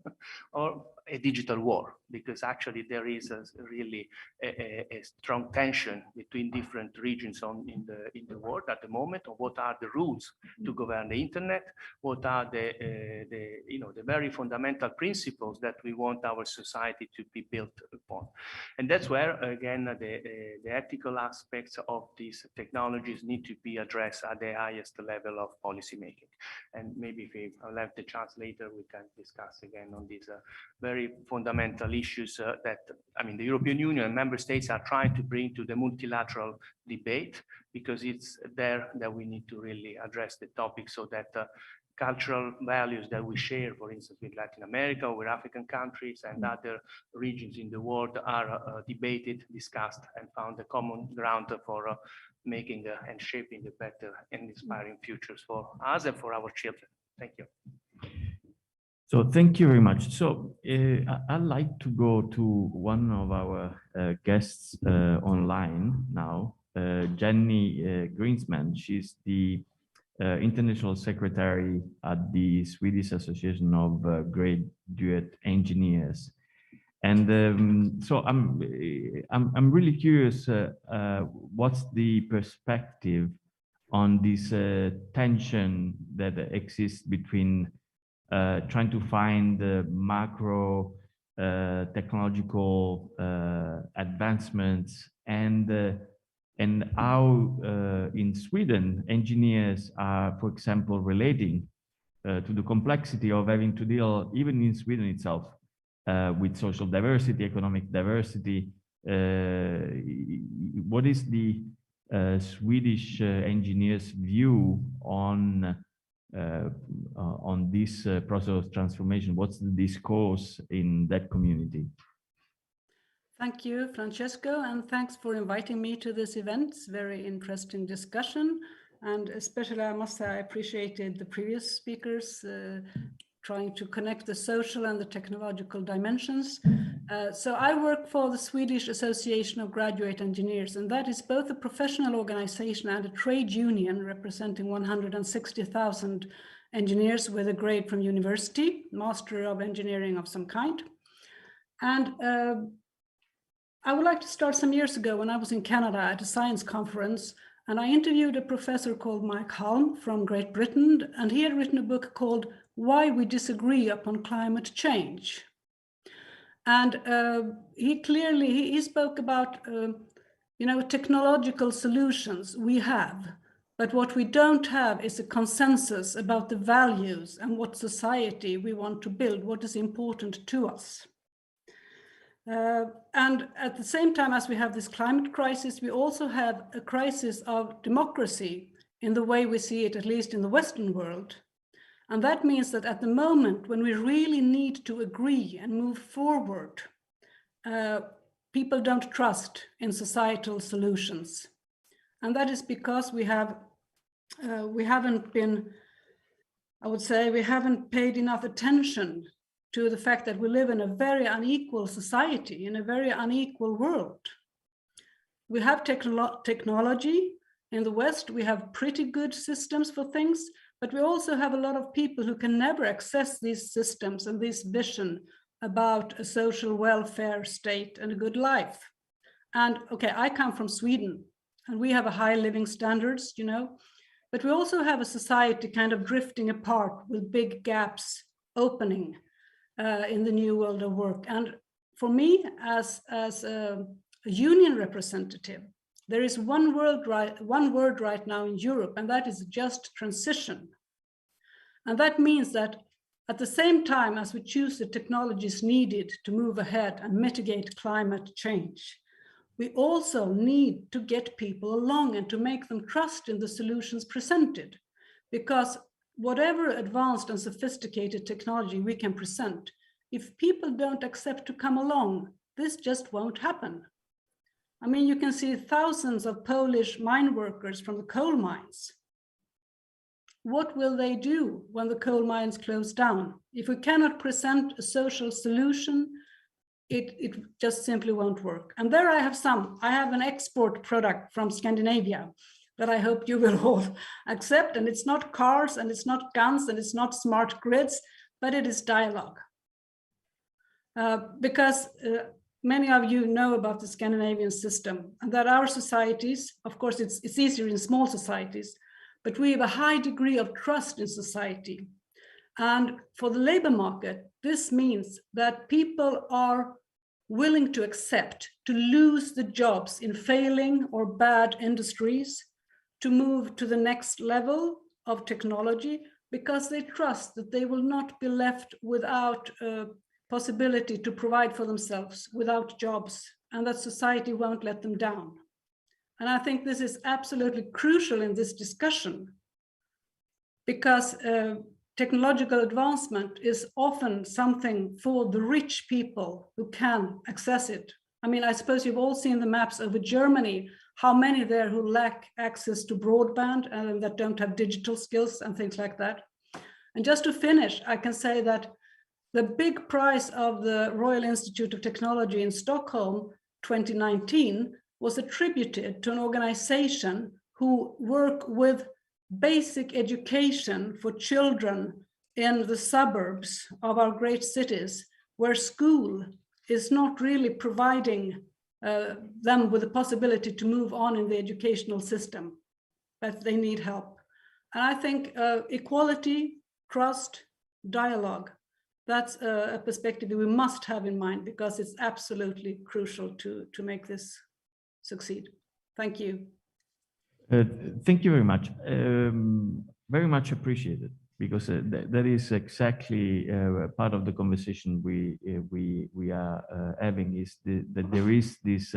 or a digital war, because actually there is really a strong tension between different regions in the world at the moment on what are the rules to govern the internet, what are the very fundamental principles that we want our society to be built upon. And that's where, again, the ethical aspects of these technologies need to be addressed at the highest level of policy making. And maybe if I'll have the chance later, we can discuss again on these very fundamental issues that, I mean, the European Union and member states are trying to bring to the multilateral debate, because it's there that we need to really address the topic so that cultural values that we share, for instance, with Latin America or with African countries and other regions in the world are debated, discussed, and found a common ground for making and shaping a better and inspiring futures for us and for our children. Thank you. So thank you very much. So I'd like to go to one of our guests online now, Jenny Greensman. She's the International Secretary at the Swedish Association of Graduate Engineers. And so I'm really curious, what's the perspective on this tension that exists between trying to find the macro technological advancements and how in Sweden engineers are, for example, relating to the complexity of having to deal, even in Sweden itself, with social diversity, economic diversity. What is the Swedish engineers' view on this process of transformation? What's the discourse in that community? Thank you, Francesco, and thanks for inviting me to this event. It's very interesting discussion, and especially I must say I appreciated the previous speakers trying to connect the social and the technological dimensions. So I work for the Swedish Association of Graduate Engineers, and that is both a professional organization and a trade union representing 160,000 engineers with a grade from university, Master of Engineering of some kind. And I would like to start some years ago when I was in Canada at a science conference, and I interviewed a professor called Mike Halm from Great Britain, and he had written a book called Why We Disagree Upon Climate Change. And he spoke about, technological solutions we have, but what we don't have is a consensus about the values and what society we want to build, what is important to us. And at the same time as we have this climate crisis, we also have a crisis of democracy in the way we see it, at least in the Western world. And that means that at the moment when we really need to agree and move forward, people don't trust in societal solutions. And that is because we haven't been, I would say, we haven't paid enough attention to the fact that we live in a very unequal society, in a very unequal world. We have technology in the West, we have pretty good systems for things, but we also have a lot of people who can never access these systems and this vision about a social welfare state and a good life. And okay, I come from Sweden and we have a high living standards, you know, but we also have a society kind of drifting apart with big gaps opening in the new world of work. And for me, as a union representative, there is one word right now in Europe, and that is just transition. And that means that at the same time as we choose the technologies needed to move ahead and mitigate climate change, we also need to get people along and to make them trust in the solutions presented. Because whatever advanced and sophisticated technology we can present, if people don't accept to come along, this just won't happen. I mean, you can see thousands of Polish mine workers from the coal mines. What will they do when the coal mines close down? If we cannot present a social solution, it just simply won't work. And there I have an export product from Scandinavia that I hope you will all accept. And it's not cars, and it's not guns, and it's not smart grids, but it is dialogue. Because many of you know about the Scandinavian system, and that our societies, of course, it's easier in small societies, but we have a high degree of trust in society. And for the labor market, this means that people are willing to accept to lose the jobs in failing or bad industries, to move to the next level of technology, because they trust that they will not be left without a possibility to provide for themselves, without jobs, and that society won't let them down. And I think this is absolutely crucial in this discussion, because technological advancement is often something for the rich people who can access it. I mean, I suppose you've all seen the maps over Germany, how many there who lack access to broadband and that don't have digital skills and things like that. And just to finish, I can say that the big prize of the Royal Institute of Technology in Stockholm 2019 was attributed to an organization who work with basic education for children in the suburbs of our great cities, where school is not really providing them with the possibility to move on in the educational system, but they need help. And I think equality, trust, dialogue, that's a perspective we must have in mind, because it's absolutely crucial to make this succeed. Thank you. Thank you very much. Very much appreciated, because that is exactly part of the conversation we are having, is that there is this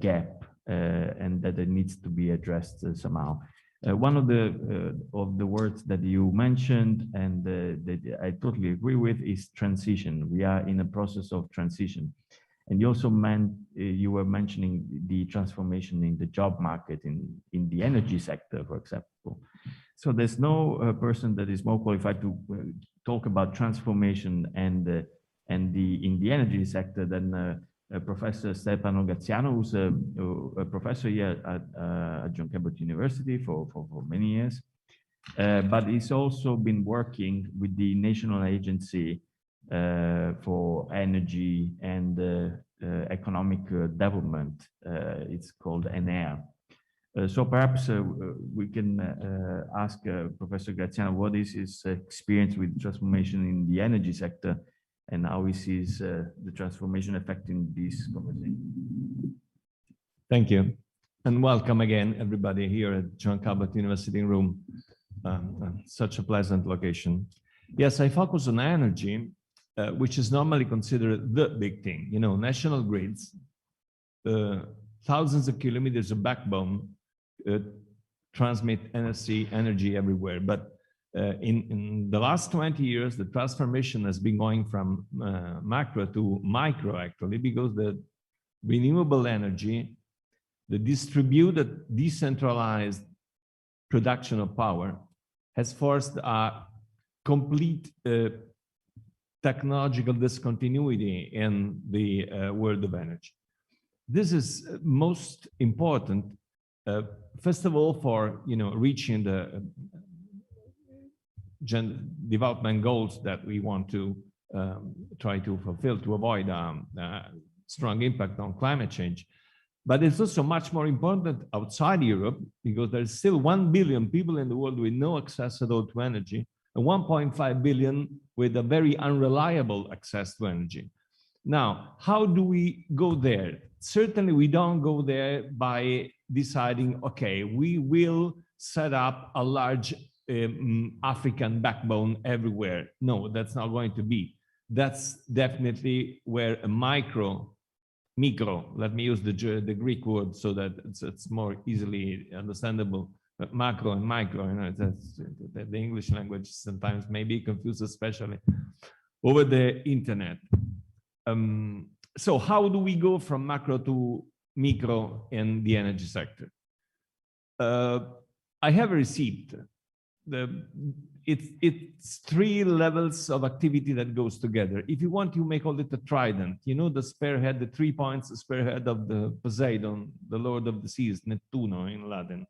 gap and that it needs to be addressed somehow. One of the words that you mentioned and that I totally agree with is transition. We are in a process of transition. And you also you were mentioning the transformation in the job market in the energy sector, for example. So there's no person that is more qualified to talk about transformation and in the energy sector than Professor Stefano Graziano, who's a professor here at John Cabot University for many years. But he's also been working with the National Agency for Energy and Economic Development. It's called ENEA. So perhaps we can ask Professor Graziano what is his experience with transformation in the energy sector and how he sees the transformation affecting this conversation. Thank you. And welcome again, everybody here at John Cabot University Room. Such a pleasant location. Yes, I focus on energy which is normally considered the big thing. You know, national grids, thousands of kilometers of backbone transmit energy everywhere. But in the last 20 years, the transformation has been going from macro to micro, actually, because the renewable energy, the distributed, decentralized production of power has forced a complete technological discontinuity in the world of energy. This is most important, first of all, for reaching the development goals that we want to try to fulfill to avoid strong impact on climate change. But it's also much more important outside Europe, because there's still 1 billion people in the world with no access at all to energy, and 1.5 billion with a very unreliable access to energy. Now, how do we go there? Certainly, we don't go there by deciding, okay, we will set up a large African backbone everywhere. No, that's not going to be. That's definitely where a micro, let me use the Greek word so that it's more easily understandable. But macro and micro, the English language sometimes may be confused, especially over the internet. So how do we go from macro to micro in the energy sector? I have a receipt. It's 3 levels of activity that goes together. If you want, you may call it a trident. You know, the spearhead, the 3 points, the spearhead of the Poseidon, the Lord of the Seas, Nettuno in Latin.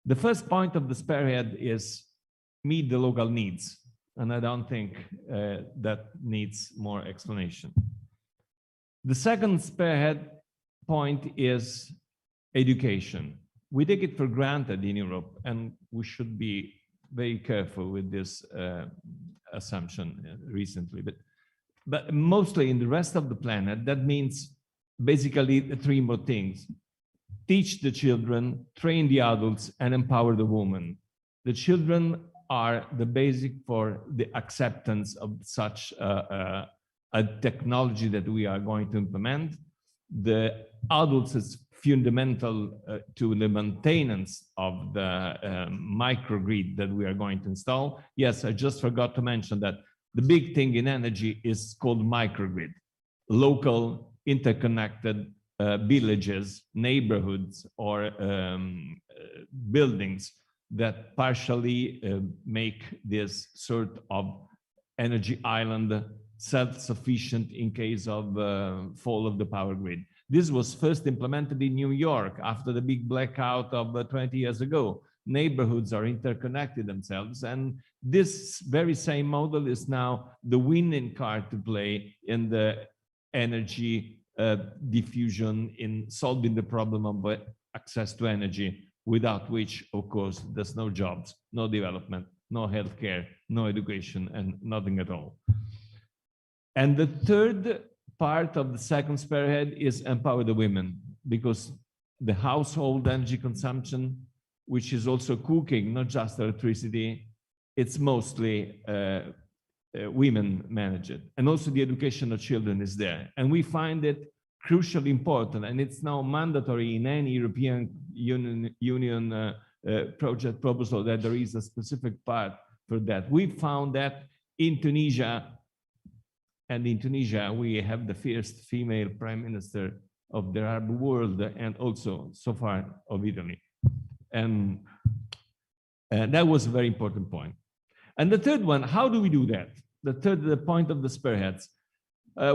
The first point of the spearhead is meet the local needs. And I don't think that needs more explanation. The second spearhead point is education. We take it for granted in Europe, and we should be very careful with this assumption recently. But mostly in the rest of the planet, that means basically the 3 more things. Teach the children, train the adults, and empower the women. The children are the basic for the acceptance of such a technology that we are going to implement. The adults is fundamental to the maintenance of the microgrid that we are going to install. Yes, I just forgot to mention that the big thing in energy is called microgrid. Local, interconnected villages, neighborhoods, or buildings that partially make this sort of energy island self-sufficient in case of fall of the power grid. This was first implemented in New York after the big blackout of 20 years ago. Neighborhoods are interconnected themselves, and this very same model is now the winning card to play in the energy diffusion, in solving the problem of access to energy, without which, of course, there's no jobs, no development, no healthcare, no education, and nothing at all. And the third part of the second spearhead is empower the women, because the household energy consumption, which is also cooking, not just electricity, it's mostly women manage it. And also the education of children is there. And we find it crucially important, and it's now mandatory in any European Union project proposal that there is a specific part for that. We found that in Tunisia, and in Tunisia, we have the first female prime minister of the Arab world, and also so far of Italy. And that was a very important point. And the third one, how do we do that? The point of the spearheads,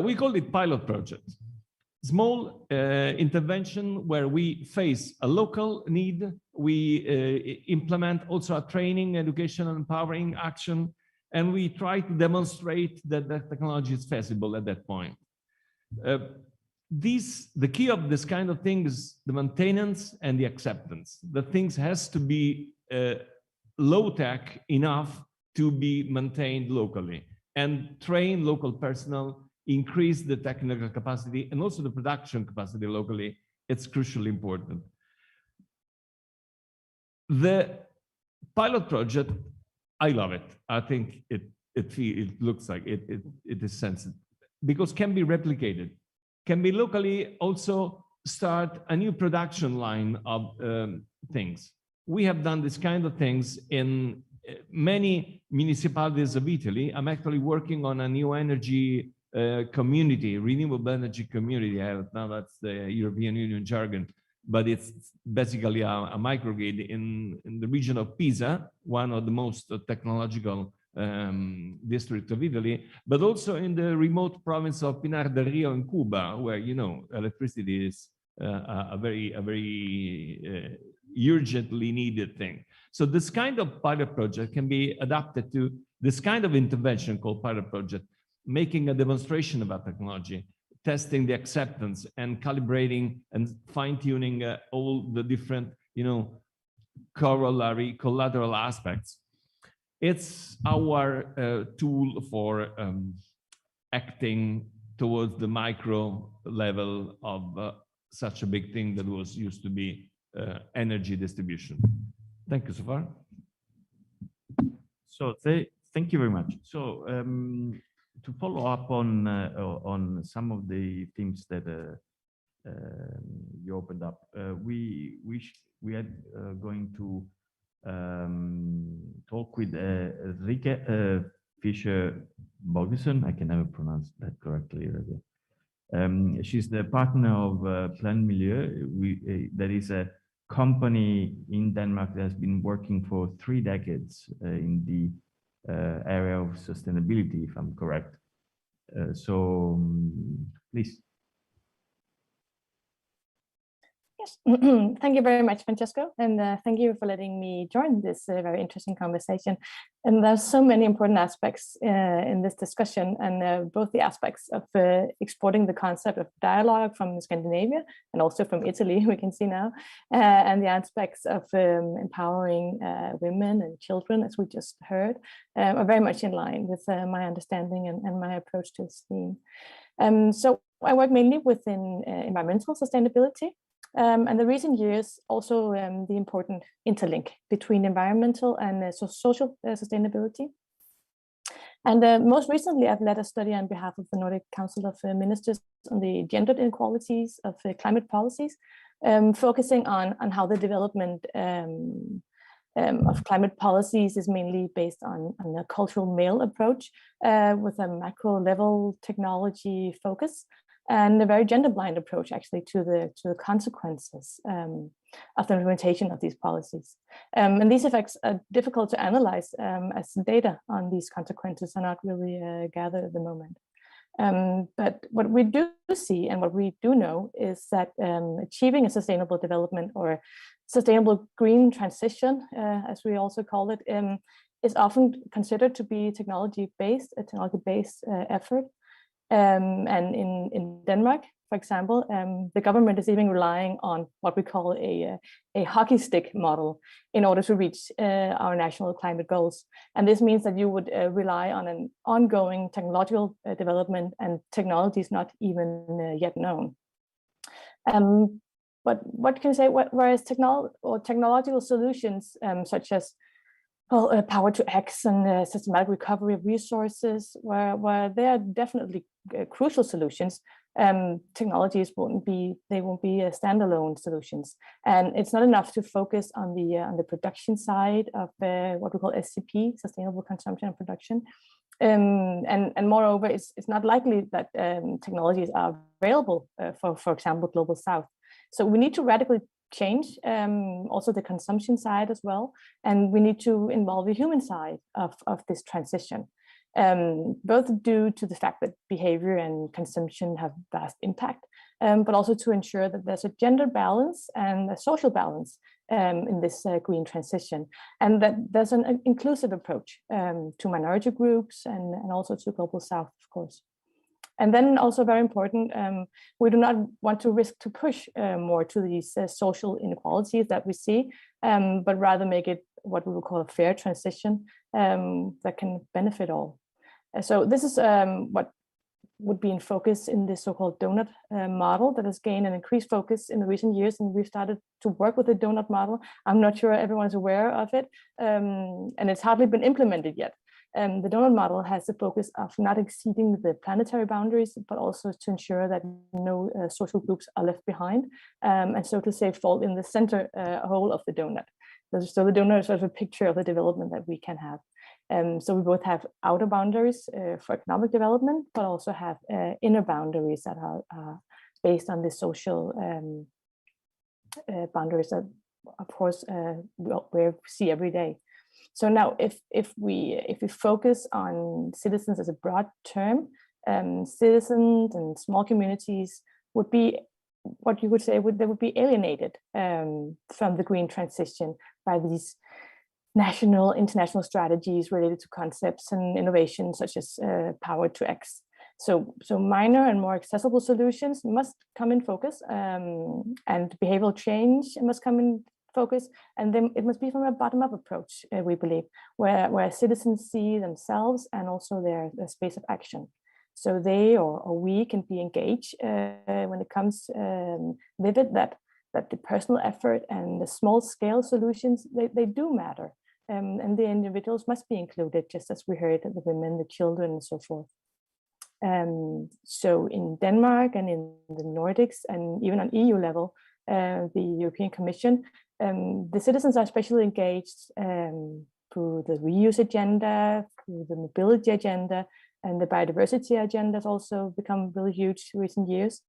we call it pilot project. Small intervention where we face a local need, we implement also a training, education, and empowering action, and we try to demonstrate that the technology is feasible at that point. The key of this kind of thing is the maintenance and the acceptance. The things has to be low-tech enough to be maintained locally, and train local personnel, increase the technical capacity, and also the production capacity locally. It's crucially important. The pilot project, I love it. I think it looks like it is sensitive, because can be replicated, can be locally also start a new production line of things. We have done this kind of things in many municipalities of Italy. I'm actually working on a new energy community, renewable energy community. Now that's the European Union jargon, but it's basically a microgrid in the region of Pisa, one of the most technological district of Italy, but also in the remote province of Pinar del Rio in Cuba, where, you know, electricity is a very urgently needed thing. So this kind of pilot project can be adapted to this kind of intervention called pilot project, making a demonstration about technology, testing the acceptance and calibrating and fine-tuning all the different, you know, corollary, collateral aspects. It's our tool for acting towards the micro level of such a big thing that was used to be energy distribution. Thank you so far. So thank you very much. So to follow up on some of the themes that you opened up, we are going to talk with Rike Fischer-Bogerson. I can never pronounce that correctly. She's the partner of Plan Milieu. That is a company in Denmark that has been working for 3 decades in the area of sustainability, if I'm correct. So please. Yes, thank you very much, Francesco, and thank you for letting me join this very interesting conversation. And there's so many important aspects in this discussion, and both the aspects of exporting the concept of dialogue from Scandinavia and also from Italy, we can see now, and the aspects of empowering women and children, as we just heard, are very much in line with my understanding and my approach to this theme. So I work mainly within environmental sustainability. And the recent years also the important interlink between environmental and social sustainability. And most recently, I've led a study on behalf of the Nordic Council of Ministers on the gendered inequalities of climate policies, focusing on how the development of climate policies is mainly based on a cultural male approach with a macro level technology focus, and a very gender-blind approach actually to the consequences of the implementation of these policies. And these effects are difficult to analyze as data on these consequences are not really gathered at the moment. But what we do see and what we do know is that achieving a sustainable development or sustainable green transition, as we also call it, is often considered to be technology-based, a technology-based effort. And in Denmark, for example, the government is even relying on what we call a hockey stick model in order to reach our national climate goals. And this means that you would rely on an ongoing technological development and technologies not even yet known. But what can you say, whereas technological solutions such as power to X and systematic recovery of resources, where they are definitely crucial solutions, technologies won't be standalone solutions. And it's not enough to focus on the production side of what we call SCP, sustainable consumption and production. And moreover, it's not likely that technologies are available for example, Global South. So we need to radically change also the consumption side as well. And we need to involve the human side of this transition, both due to the fact that behavior and consumption have vast impact, but also to ensure that there's a gender balance and a social balance in this green transition, and that there's an inclusive approach to minority groups and also to Global South, of course. And then also very important, we do not want to risk to push more to these social inequalities that we see, but rather make it what we would call a fair transition that can benefit all. So this is what would be in focus in this so-called donut model that has gained an increased focus in the recent years, and we've started to work with the donut model. I'm not sure everyone is aware of it, and it's hardly been implemented yet. The donut model has the focus of not exceeding the planetary boundaries, but also to ensure that no social groups are left behind, and so to say, fall in the center hole of the donut. So the donut is sort of a picture of the development that we can have. So we both have outer boundaries for economic development, but also have inner boundaries that are based on the social boundaries that, of course, we see every day. So now, if we focus on citizens as a broad term, citizens and small communities would be what you would say they would be alienated from the green transition by these national, international strategies related to concepts and innovations such as power to X. So minor and more accessible solutions must come in focus, and behavioral change must come in focus, and then it must be from a bottom-up approach, we believe, where citizens see themselves and also their space of action. So they or we can be engaged when it comes vivid that the personal effort and the small-scale solutions, they do matter, and the individuals must be included, just as we heard, the women, the children, and so forth. So in Denmark and in the Nordics, and even on EU level, the European Commission, the citizens are especially engaged through the reuse agenda, through the mobility agenda, and the biodiversity agenda has also become really huge in recent years.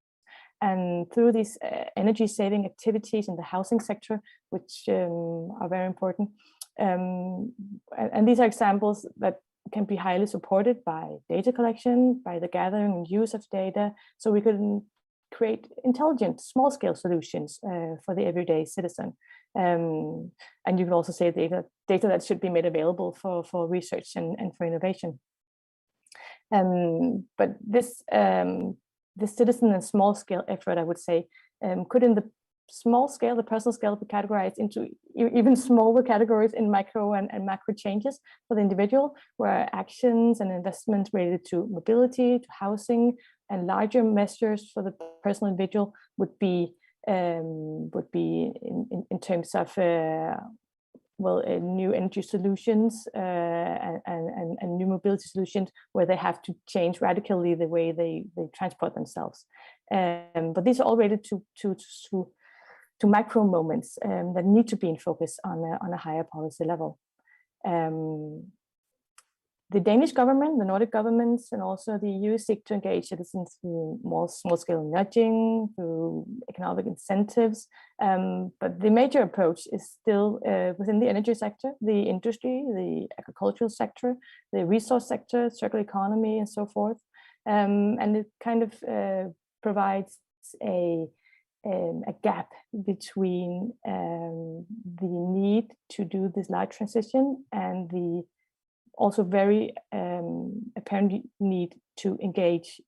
And through these energy saving activities in the housing sector, which are very important. And these are examples that can be highly supported by data collection, by the gathering and use of data, so we can create intelligent small-scale solutions for the everyday citizen. And you can also say data that should be made available for research and for innovation. But this citizen and small-scale effort, I would say, could in the small scale, the personal scale, be categorized into even smaller categories in micro and macro changes for the individual, where actions and investments related to mobility, to housing, and larger measures for the personal individual would be in terms of new energy solutions and new mobility solutions, where they have to change radically the way they transport themselves. But these are all related to micro moments that need to be in focus on a higher policy level. The Danish government, the Nordic governments, and also the EU seek to engage citizens through more small-scale nudging, through economic incentives. But the major approach is still within the energy sector, the industry, the agricultural sector, the resource sector, circular economy, and so forth. And it kind of provides a gap between the need to do this large transition and the also very apparent need to engage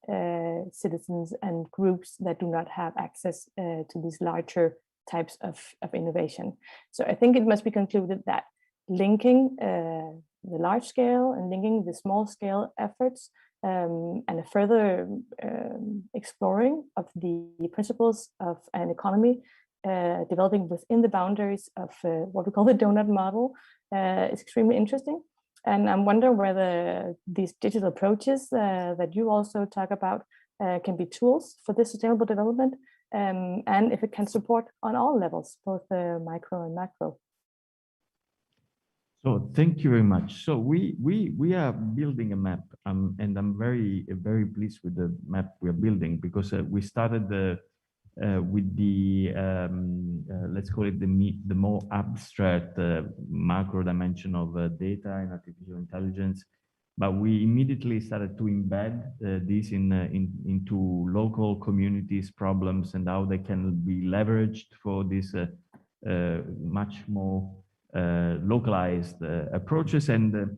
citizens and groups that do not have access to these larger types of innovation. So I think it must be concluded that linking the large scale and linking the small scale efforts and a further exploring of the principles of an economy developing within the boundaries of what we call the donut model is extremely interesting. And I'm wondering whether these digital approaches that you also talk about can be tools for this sustainable development, and if it can support on all levels, both micro and macro. So thank you very much. So we are building a map, and I'm very pleased with the map we are building, because we started with the let's call it the more abstract macro dimension of data and artificial intelligence, but we immediately started to embed this into local communities' problems and how they can be leveraged for this much more localized approaches. And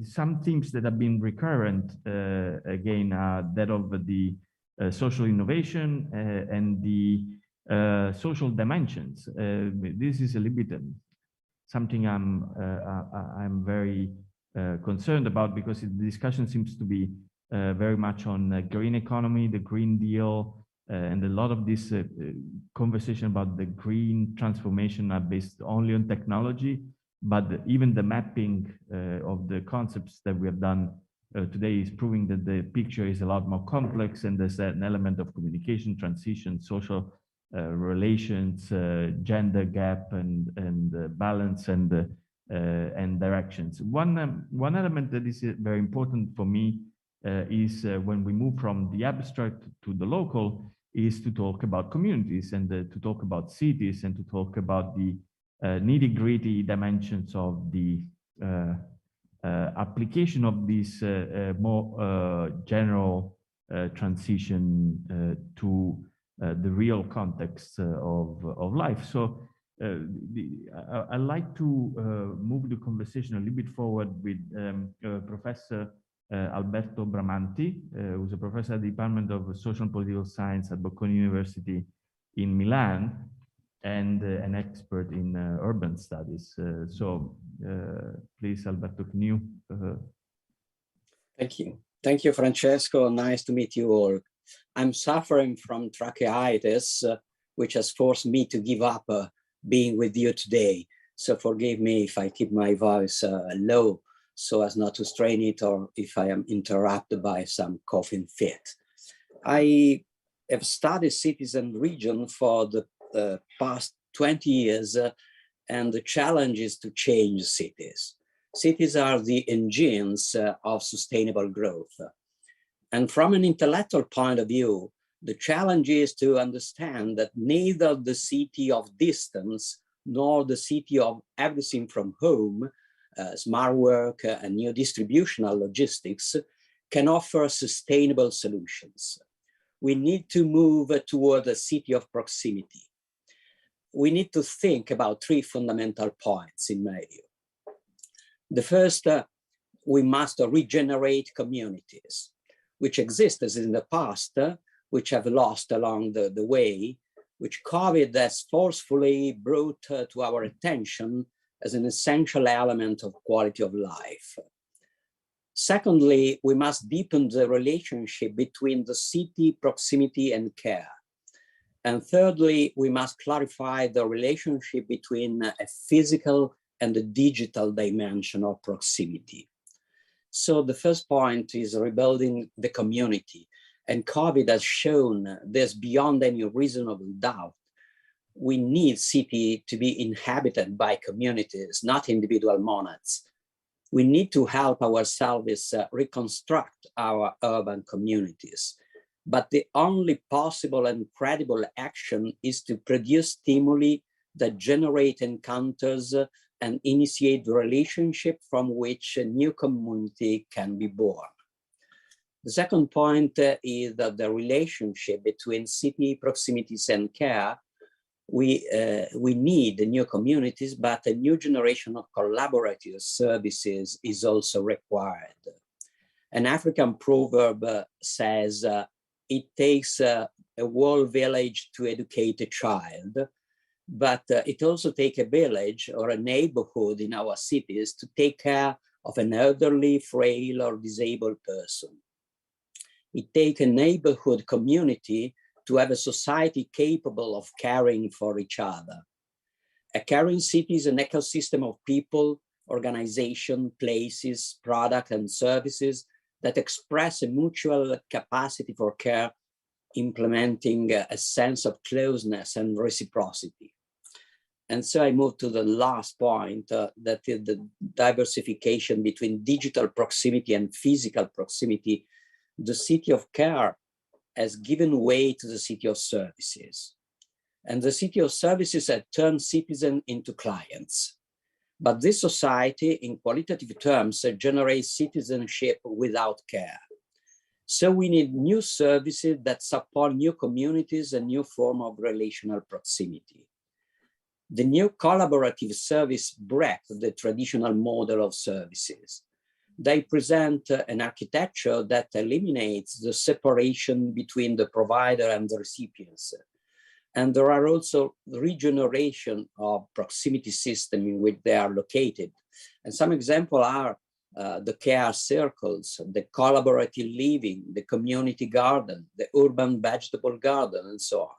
some themes that have been recurrent again are that of the social innovation and the social dimensions. This is a little bit something I'm very concerned about, because the discussion seems to be very much on green economy, the Green Deal, and a lot of this conversation about the green transformation are based only on technology, but even the mapping of the concepts that we have done today is proving that the picture is a lot more complex, and there's an element of communication, transition, social relations, gender gap, and balance, and directions. One element that is very important for me is when we move from the abstract to the local, is to talk about communities, and to talk about cities, and to talk about the nitty-gritty dimensions of the application of this more general transition to the real context of life. So I'd like to move the conversation a little bit forward with Professor Alberto Bramanti, who's a professor at the Department of Social and Political Science at Bocconi University in Milan, and an expert in urban studies. Please, Alberto, can you? Thank you. Thank you, Francesco. Nice to meet you all. I'm suffering from tracheitis, which has forced me to give up being with you today. So forgive me if I keep my voice low so as not to strain it, or if I am interrupted by some coughing fit. I have studied cities and regions for the past 20 years, and the challenge is to change cities. Cities are the engines of sustainable growth. And from an intellectual point of view, the challenge is to understand that neither the city of distance nor the city of everything from home, smart work and new distributional logistics, can offer sustainable solutions. We need to move toward a city of proximity. We need to think about three fundamental points, in my view. The first, we must regenerate communities, which existed in the past, which have lost along the way, which COVID has forcefully brought to our attention as an essential element of quality of life. Secondly, we must deepen the relationship between the city, proximity, and care. And thirdly, we must clarify the relationship between a physical and a digital dimension of proximity. So the first point is rebuilding the community. And COVID has shown this beyond any reasonable doubt. We need city to be inhabited by communities, not individual monads. We need to help ourselves reconstruct our urban communities. But the only possible and credible action is to produce stimuli that generate encounters and initiate the relationship from which a new community can be born. The second point is that the relationship between city, proximities, and care. We need new communities, but a new generation of collaborative services is also required. An African proverb says, it takes a whole village to educate a child, but it also takes a village or a neighborhood in our cities to take care of an elderly, frail, or disabled person. It takes a neighborhood community to have a society capable of caring for each other. A caring city is an ecosystem of people, organization, places, products, and services that express a mutual capacity for care, implementing a sense of closeness and reciprocity. And so I move to the last point, that is the diversification between digital proximity and physical proximity. The city of care has given way to the city of services. And the city of services has turned citizens into clients. But this society, in qualitative terms, generates citizenship without care. So we need new services that support new communities and new form of relational proximity. The new collaborative service break the traditional model of services. They present an architecture that eliminates the separation between the provider and the recipients. And there are also regeneration of proximity system in which they are located. And some examples are the care circles, the collaborative living, the community garden, the urban vegetable garden, and so on.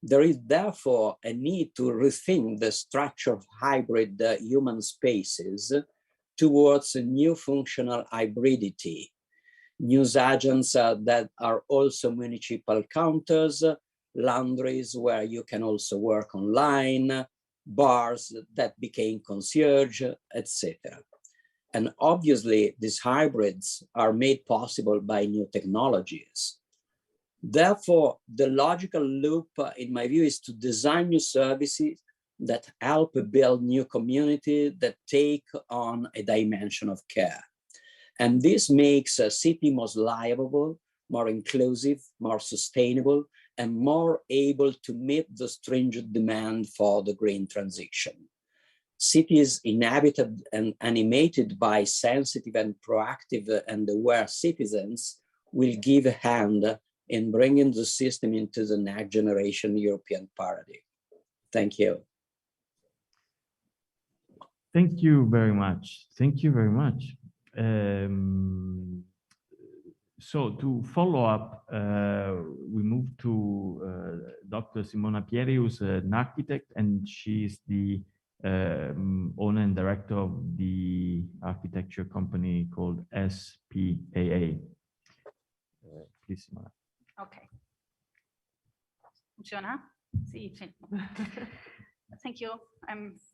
There is therefore a need to rethink the structure of hybrid human spaces towards a new functional hybridity. News agents that are also municipal counters, laundries where you can also work online, bars that became concierge, etc. And obviously, these hybrids are made possible by new technologies. Therefore, the logical loop, in my view, is to design new services that help build new communities that take on a dimension of care. And this makes a city more livable, more inclusive, more sustainable, and more able to meet the stringent demand for the green transition. Cities inhabited and animated by sensitive and proactive and aware citizens will give a hand in bringing the system into the next generation European paradigm. Thank you. Thank you very much. Thank you very much. So to follow up, we move to Dr. Simona Pieri, who's an architect, and she's the owner and director of the architecture company called SPAA. Please, Simona. Okay. Funziona? Sì, sì. Thank you.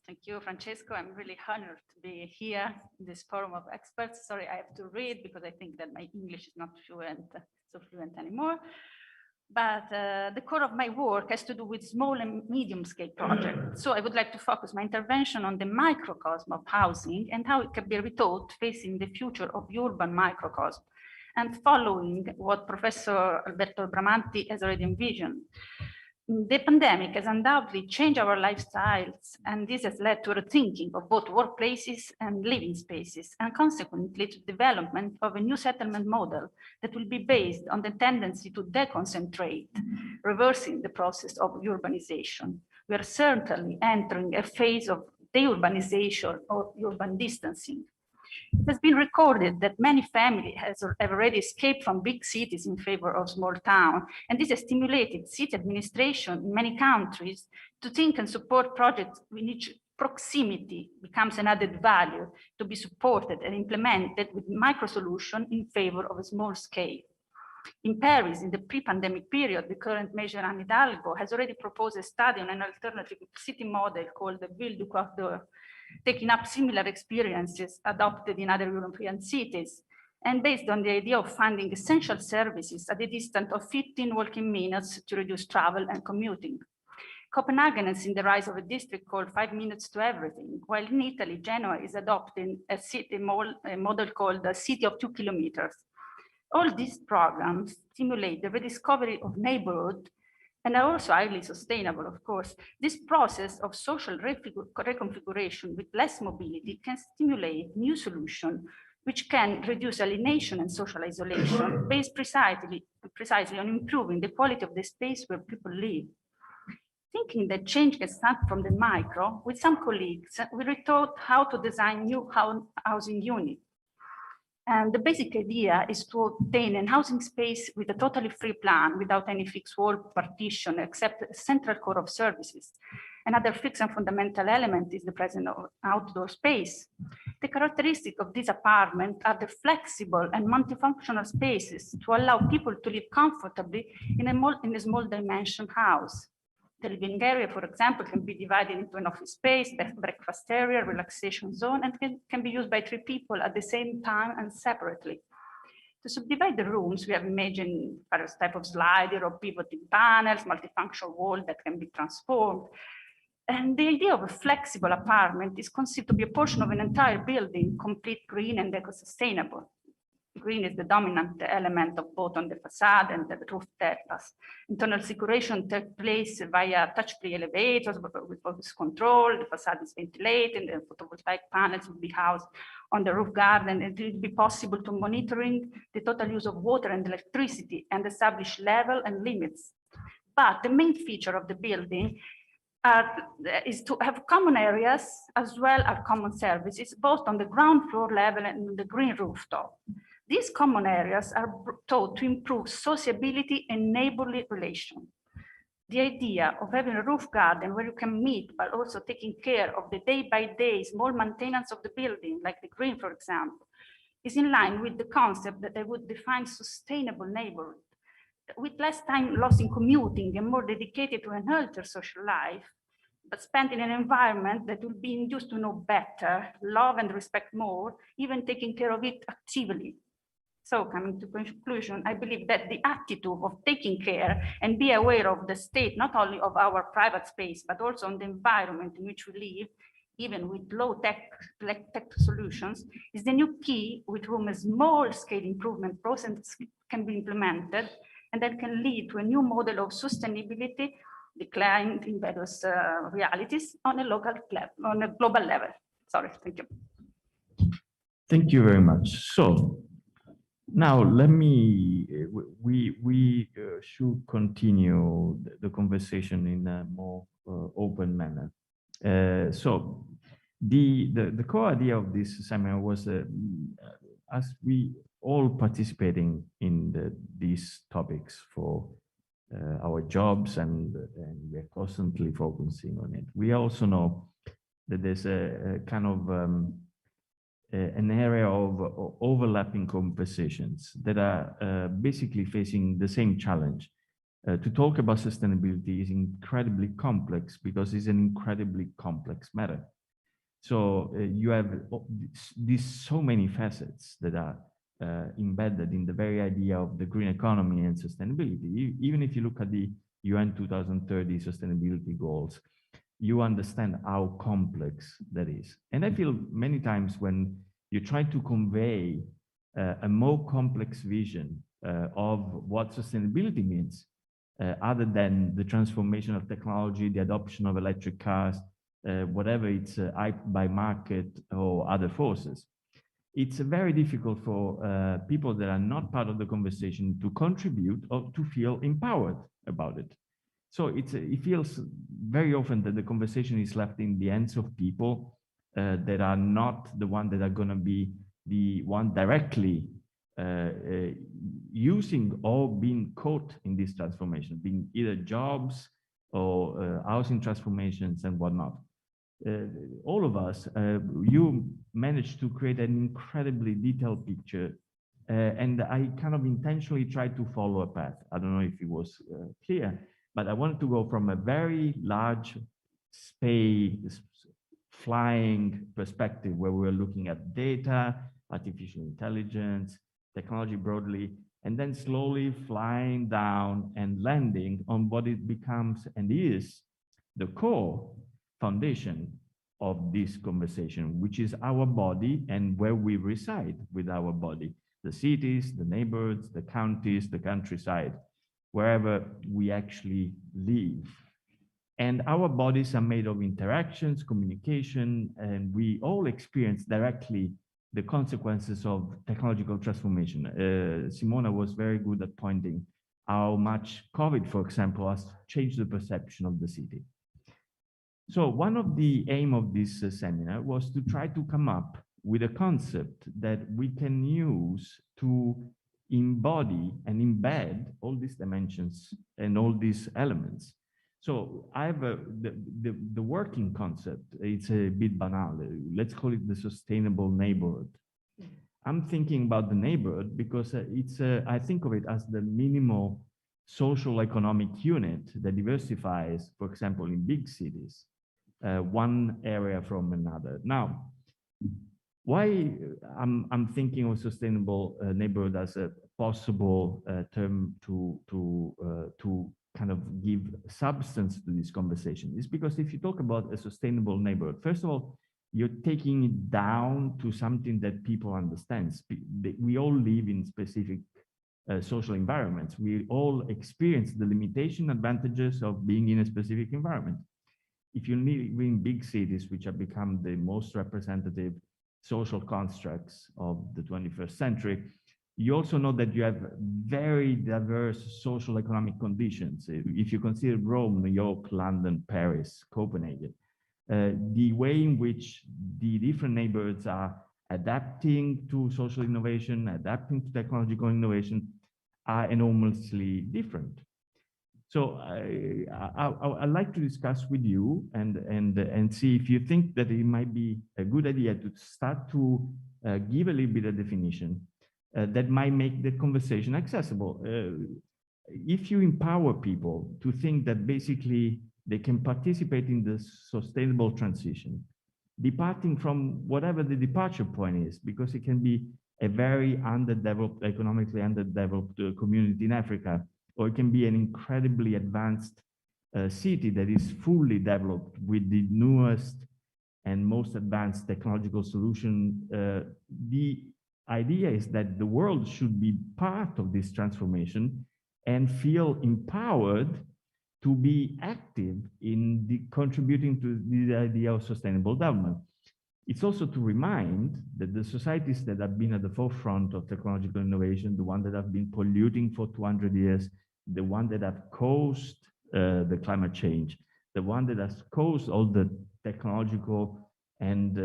Thank you, Francesco. I'm really honored to be here in this forum of experts. Sorry, I have to read because I think that my English is not so fluent anymore. But the core of my work has to do with small and medium scale projects. So I would like to focus my intervention on the microcosm of housing and how it can be rethought facing the future of urban microcosm and following what Professor Alberto Bramanti has already envisioned. The pandemic has undoubtedly changed our lifestyles, and this has led to a rethinking of both workplaces and living spaces, and consequently to the development of a new settlement model that will be based on the tendency to deconcentrate, reversing the process of urbanization. We are certainly entering a phase of deurbanization or urban distancing. It has been recorded that many families have already escaped from big cities in favor of small towns, and this has stimulated city administration in many countries to think and support projects in which proximity becomes an added value to be supported and implemented with micro-solution in favor of a small scale. In Paris, in the pre-pandemic period, the current Mayor Anne Hidalgo has already proposed a study on an alternative city model called the Ville du Quart d'Heure, taking up similar experiences adopted in other European cities, and based on the idea of finding essential services at a distance of 15 walking minutes to reduce travel and commuting. Copenhagen has seen the rise of a district called 5 minutes to everything, while in Italy, Genoa is adopting a model called the City of 2 kilometers. All these programs stimulate the rediscovery of neighborhood and are also highly sustainable, of course. This process of social reconfiguration with less mobility can stimulate new solutions which can reduce alienation and social isolation based precisely on improving the quality of the space where people live. Thinking that change can start from the micro, with some colleagues, we rethought how to design new housing units. And the basic idea is to obtain a housing space with a totally free plan without any fixed wall partition except a central core of services. Another fixed and fundamental element is the presence of outdoor space. The characteristic of this apartment are the flexible and multifunctional spaces to allow people to live comfortably in a small dimension house. The living area, for example, can be divided into an office space, breakfast area, relaxation zone, and can be used by 3 people at the same time and separately. To subdivide the rooms, we have imagined various types of slider or pivoting panels, multifunctional walls that can be transformed. And the idea of a flexible apartment is conceived to be a portion of an entire building, complete green and eco-sustainable. Green is the dominant element of both on the facade and the roof terrace. Internal circulation takes place via touch-free elevators with voice control. The facade is ventilated, and the photovoltaic panels will be housed on the roof garden. It will be possible to monitoring the total use of water and electricity and establish level and limits. But the main feature of the building is to have common areas as well as common services, both on the ground floor level and on the green rooftop. These common areas are thought to improve sociability and neighborly relations. the idea of having a roof garden where you can meet, but also taking care of the day-by-day small maintenance of the building, like the green, for example, is in line with the concept that I would define sustainable neighborhood, with less time lost in commuting and more dedicated to an healthier social life, but spent in an environment that will be induced to know better, love and respect more, even taking care of it actively. So coming to conclusion, I believe that the attitude of taking care and be aware of the state, not only of our private space, but also on the environment in which we live, even with low tech solutions, is the new key with whom a small scale improvement process can be implemented, and that can lead to a new model of sustainability declined in various realities on a local level, on a global level. Sorry, thank you. Thank you very much. So now let me, we should continue the conversation in a more open manner. So the core idea of this seminar was as we all participating in these topics for our jobs, and we are constantly focusing on it. We also know that there's a kind of an area of overlapping conversations that are basically facing the same challenge. To talk about sustainability is incredibly complex because it's an incredibly complex matter. So you have these so many facets that are embedded in the very idea of the green economy and sustainability. Even if you look at the UN 2030 sustainability goals, you understand how complex that is. And I feel many times when you try to convey a more complex vision of what sustainability means, other than the transformation of technology, the adoption of electric cars, whatever it's hyped by market or other forces, it's very difficult for people that are not part of the conversation to contribute or to feel empowered about it. So it feels very often that the conversation is left in the hands of people that are not the one that are going to be the one directly using or being caught in this transformation, being either jobs or housing transformations and whatnot. All of us, you managed to create an incredibly detailed picture, and I kind of intentionally tried to follow a path. I don't know if it was clear, but I wanted to go from a very large space flying perspective where we were looking at data, artificial intelligence, technology broadly, and then slowly flying down and landing on what it becomes and is the core foundation of this conversation, which is our body and where we reside with our body, the cities, the neighborhoods, the counties, the countryside, wherever we actually live. And our bodies are made of interactions, communication, and we all experience directly the consequences of technological transformation. Simona was very good at pointing how much COVID, for example, has changed the perception of the city. So one of the aim of this seminar was to try to come up with a concept that we can use to embody and embed all these dimensions and all these elements. So I have the working concept. It's a bit banal. Let's call it the sustainable neighborhood. I'm thinking about the neighborhood because I think of it as the minimal social economic unit that diversifies, for example, in big cities, one area from another. Now, why I'm thinking of sustainable neighborhood as a possible term to kind of give substance to this conversation is because if you talk about a sustainable neighborhood, first of all, you're taking it down to something that people understand. We all live in specific social environments. We all experience the limitation advantages of being in a specific environment. If you live in big cities, which have become the most representative social constructs of the 21st century, you also know that you have very diverse social economic conditions. If you consider Rome, New York, London, Paris, Copenhagen, the way in which the different neighborhoods are adapting to social innovation, adapting to technological innovation are enormously different. So I'd like to discuss with you and see if you think that it might be a good idea to start to give a little bit of definition that might make the conversation accessible. If you empower people to think that basically they can participate in the sustainable transition, departing from whatever the departure point is, because it can be a very underdeveloped, economically underdeveloped community in Africa, or it can be an incredibly advanced city that is fully developed with the newest and most advanced technological solution. The idea is that the world should be part of this transformation and feel empowered to be active in contributing to the idea of sustainable development. It's also to remind that the societies that have been at the forefront of technological innovation, the ones that have been polluting for 200 years, the ones that have caused the climate change, the one that has caused all the technological and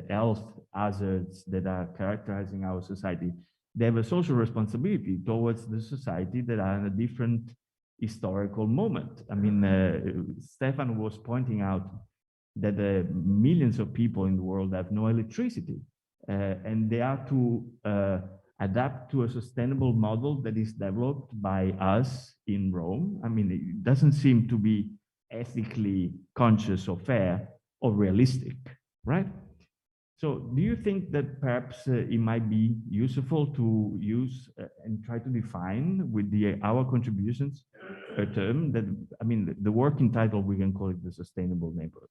health hazards that are characterizing our society, they have a social responsibility towards the society that are in a different historical moment. I mean, Stefan was pointing out that millions of people in the world have no electricity, and they are to adapt to a sustainable model that is developed by us in Rome. I mean, it doesn't seem to be ethically conscious or fair or realistic, right? So do you think that perhaps it might be useful to use and try to define with our contributions a term that, I mean, the working title, we can call it the sustainable neighborhood.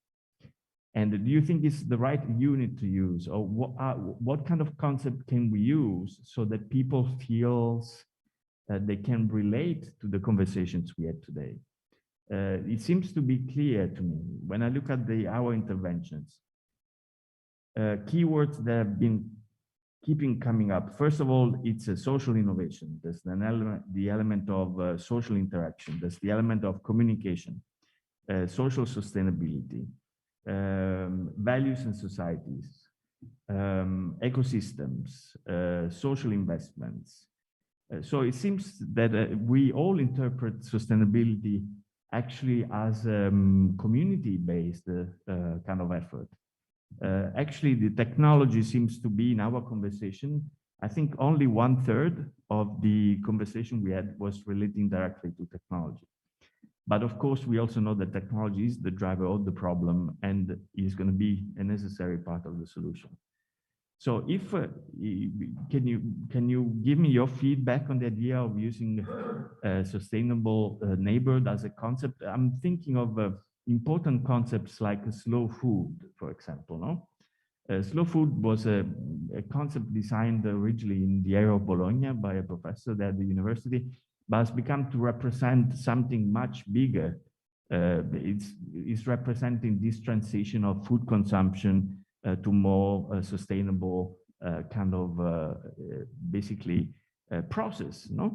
And do you think it's the right unit to use, or what kind of concept can we use so that people feel that they can relate to the conversations we had today? It seems to be clear to me when I look at our interventions. Keywords that have been keeping coming up. First of all, it's a social innovation. There's the element of social interaction. There's the element of communication, social sustainability, values and societies, ecosystems, social investments. So it seems that we all interpret sustainability actually as community-based kind of effort. Actually, the technology seems to be in our conversation. I think only 1/3 of the conversation we had was relating directly to technology. But of course, we also know that technology is the driver of the problem and is going to be a necessary part of the solution. So if, can you give me your feedback on the idea of using a sustainable neighborhood as a concept? I'm thinking of important concepts like slow food, for example. No? Slow food was a concept designed originally in the area of Bologna by a professor there at the university, but has become to represent something much bigger. It's representing this transition of food consumption to more sustainable kind of basically process. No?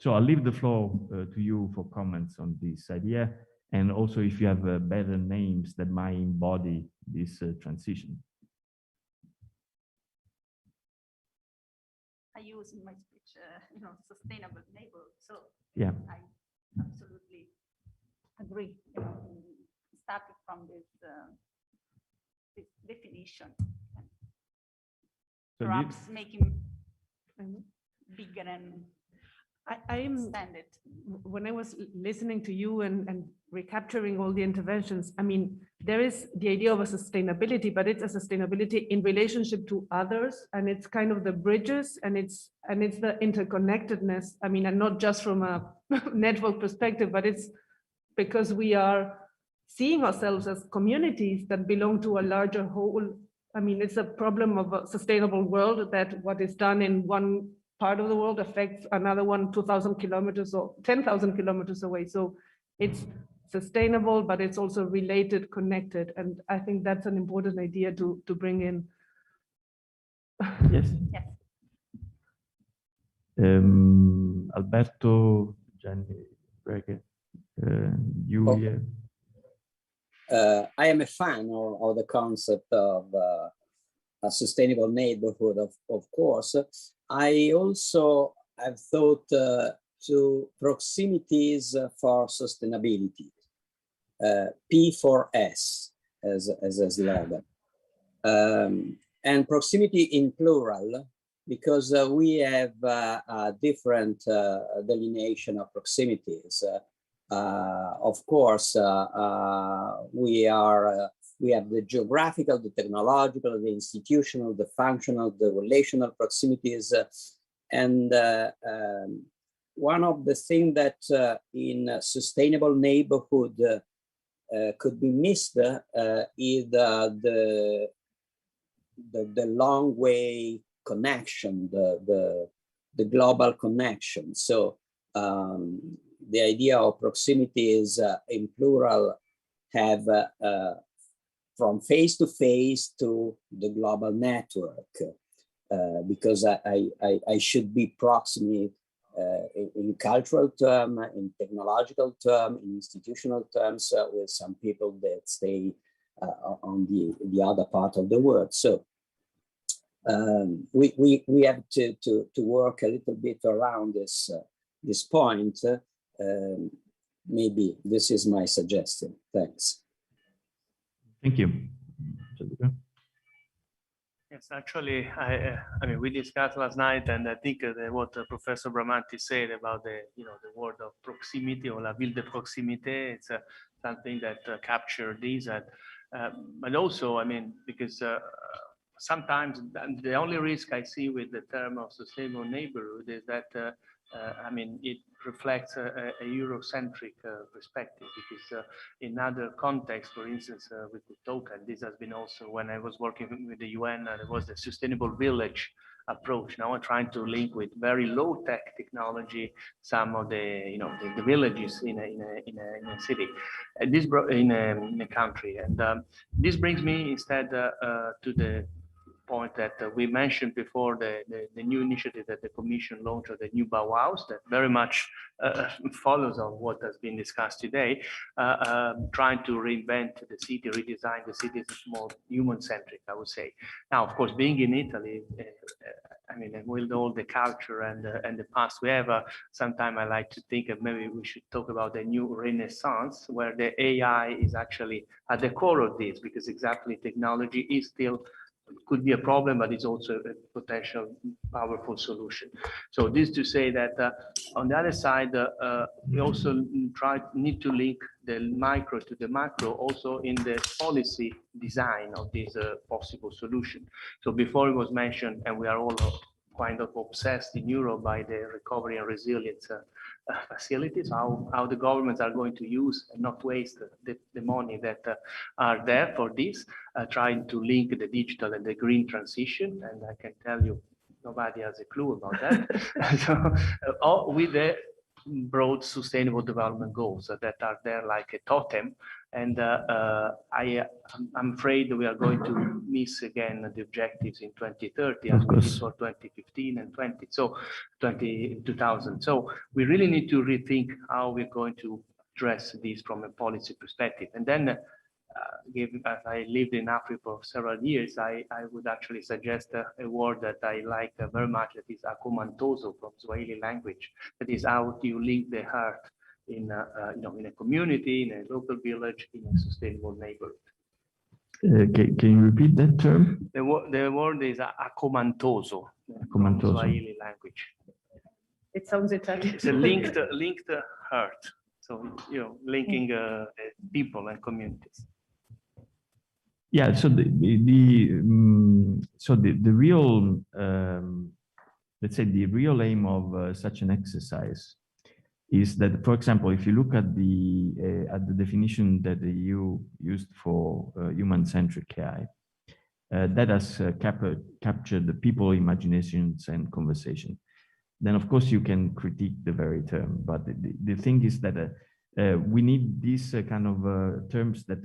So I'll leave the floor to you for comments on this idea, and also if you have better names that might embody this transition. I use in my speech, sustainable neighborhood. So yeah, I absolutely agree. Starting from this definition, so perhaps making bigger and extend it. When I was listening to you and recapturing all the interventions, I mean, there is the idea of a sustainability, but it's a sustainability in relationship to others, and it's kind of the bridges, and it's the interconnectedness. I mean, and not just from a network perspective, but it's because we are seeing ourselves as communities that belong to a larger whole. I mean, it's a problem of a sustainable world, that what is done in one part of the world affects another one 2,000 kilometers or 10,000 kilometers away. So it's sustainable, but it's also related, connected. And I think that's an important idea to bring in. Yes. Yes. Alberto, Gianni, Brege, Julia. I am a fan of the concept of a sustainable neighborhood, of course. I also have thought to proximities for sustainability. P for S as a slogan. And proximity in plural, because we have a different delineation of proximities. Of course, we have the geographical, the technological, the institutional, the functional, the relational proximities. And one of the things that in a sustainable neighborhood could be missed is the long way connection, the global connection. So the idea of proximity is in plural have from face to face to the global network, because I should be proximate in cultural term, in technological term, in institutional terms with some people that stay on the other part of the world. So we have to work a little bit around this point. Maybe this is my suggestion. Thanks. Thank you. Yes, actually, I mean, we discussed last night, and I think what Professor Bramanti said about the word of proximity or la ville de proximité, it's something that captured these. But also, I mean, because sometimes the only risk I see with the term of sustainable neighborhood is that I mean, it reflects a Eurocentric perspective, because in other contexts, for instance, we could talk, and this has been also when I was working with the UN, there was the sustainable village approach. Now I'm trying to link with very low tech technology some of the the villages in a city, and this in a country, and this brings me instead to the point that we mentioned before, the new initiative that the Commission launched, the new Bauhaus, that very much follows on what has been discussed today, trying to reinvent the city, redesign the city as more human-centric, I would say. Now, of course, being in Italy, I mean, with all the culture and the past we have, sometimes I like to think that maybe we should talk about the new renaissance, where the AI is actually at the core of this, because exactly technology is still could be a problem, but it's also a potential powerful solution. So this to say that on the other side, we also need to link the micro to the macro also in the policy design of this possible solution. So before it was mentioned, and we are all kind of obsessed in Europe by the recovery and resilience facilities, how the governments are going to use and not waste the money that are there for this, trying to link the digital and the green transition. And I can tell you, nobody has a clue about that. So, with the broad sustainable development goals that are there like a totem. And I'm afraid we are going to miss again the objectives in 2030 as we did for 2015 and 2000. So we really need to rethink how we're going to address this from a policy perspective. And then, as I lived in Africa for several years, I would actually suggest a word that I like very much, that is akumantoso from Swahili language. That is how you link the heart in in a community, in a local village, in a sustainable neighborhood. Can you repeat that term? The word is akumantoso from Swahili language. It sounds Italian. It's a linked heart. So linking people and communities. Yeah. So the real let's say the real aim of such an exercise is that, for example, if you look at the definition that the EU used for human-centric AI, that has captured the people, imaginations, and conversation. Then, of course, you can critique the very term, but the thing is that we need these kind of terms that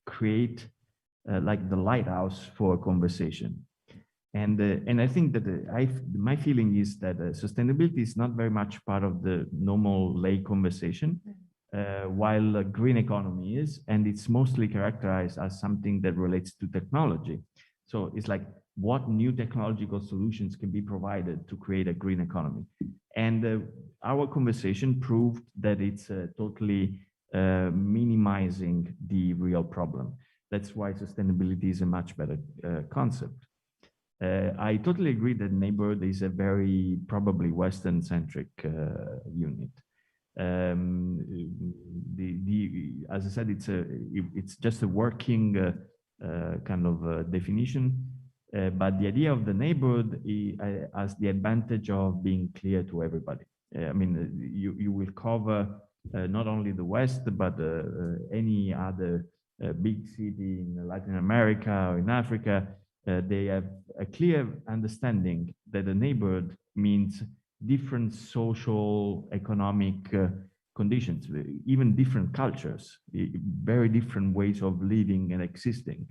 create like the lighthouse for a conversation. And I think that my feeling is that sustainability is not very much part of the normal lay conversation, while green economy is, and it's mostly characterized as something that relates to technology. So it's like, what new technological solutions can be provided to create a green economy? And our conversation proved that it's totally minimizing the real problem. That's why sustainability is a much better concept. I totally agree that neighborhood is a very probably Western-centric unit. As I said, it's just a working kind of definition, but the idea of the neighborhood has the advantage of being clear to everybody. I mean, you will cover not only the West, but any other big city in Latin America or in Africa. They have a clear understanding that a neighborhood means different social, economic conditions, even different cultures, very different ways of living and existing.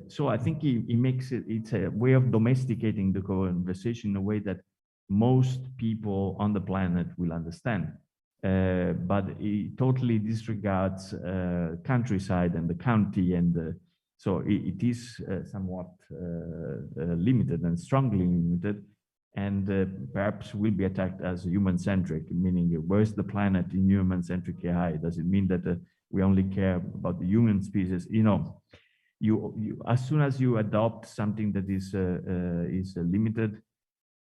So I think it's a way of domesticating the conversation in a way that most people on the planet will understand. But it totally disregards countryside and the county, and so it is somewhat limited and strongly limited, and perhaps will be attacked as human-centric, meaning where's the planet in human-centric AI? Does it mean that we only care about the human species? You know, you as soon as you adopt something that is limited,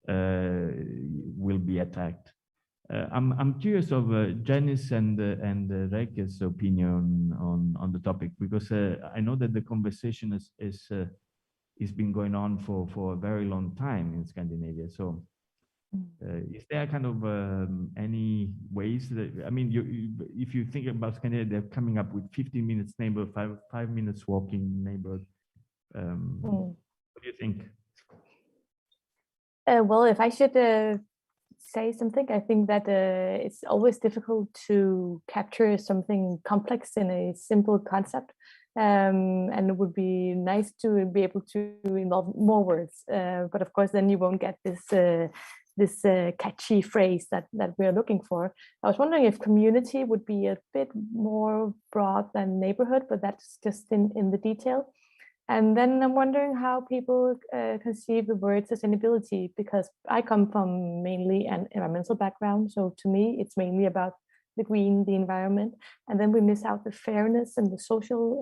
will be attacked. I'm curious of Janice and Reike's opinion on the topic, because I know that the conversation is been going on for a very long time in Scandinavia. So is there kind of any ways that, I mean, if you think about Scandinavia, they're coming up with 15 minutes neighborhood, 5 minutes walking neighborhood. What do you think? Well, if I should say something, I think that it's always difficult to capture something complex in a simple concept. And it would be nice to be able to involve more words. But of course, then you won't get this catchy phrase that we're looking for. I was wondering if community would be a bit more broad than neighborhood, but that's just in the detail. And then I'm wondering how people conceive the word sustainability, because I come from mainly an environmental background. So to me, it's mainly about the green, the environment, and then we miss out the fairness and the social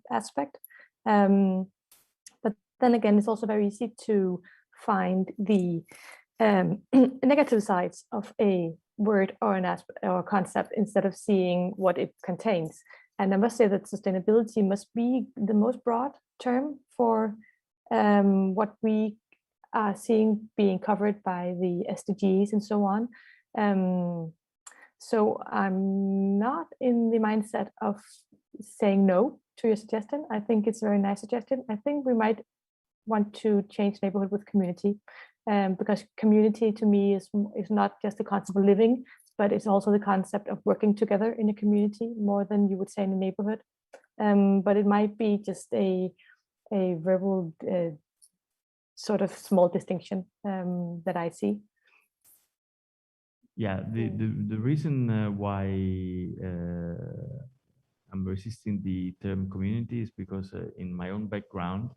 aspect. But then again, it's also very easy to find the negative sides of a word or an aspect or a concept instead of seeing what it contains. And I must say that sustainability must be the most broad term for what we are seeing being covered by the SDGs and so on. So I'm not in the mindset of saying no to your suggestion. I think it's a very nice suggestion. I think we might want to change neighborhood with community, because community to me is not just the concept of living, but it's also the concept of working together in a community more than you would say in a neighborhood. But it might be just a verbal sort of small distinction that I see. Yeah, the reason why I'm resisting the term community is because in my own background,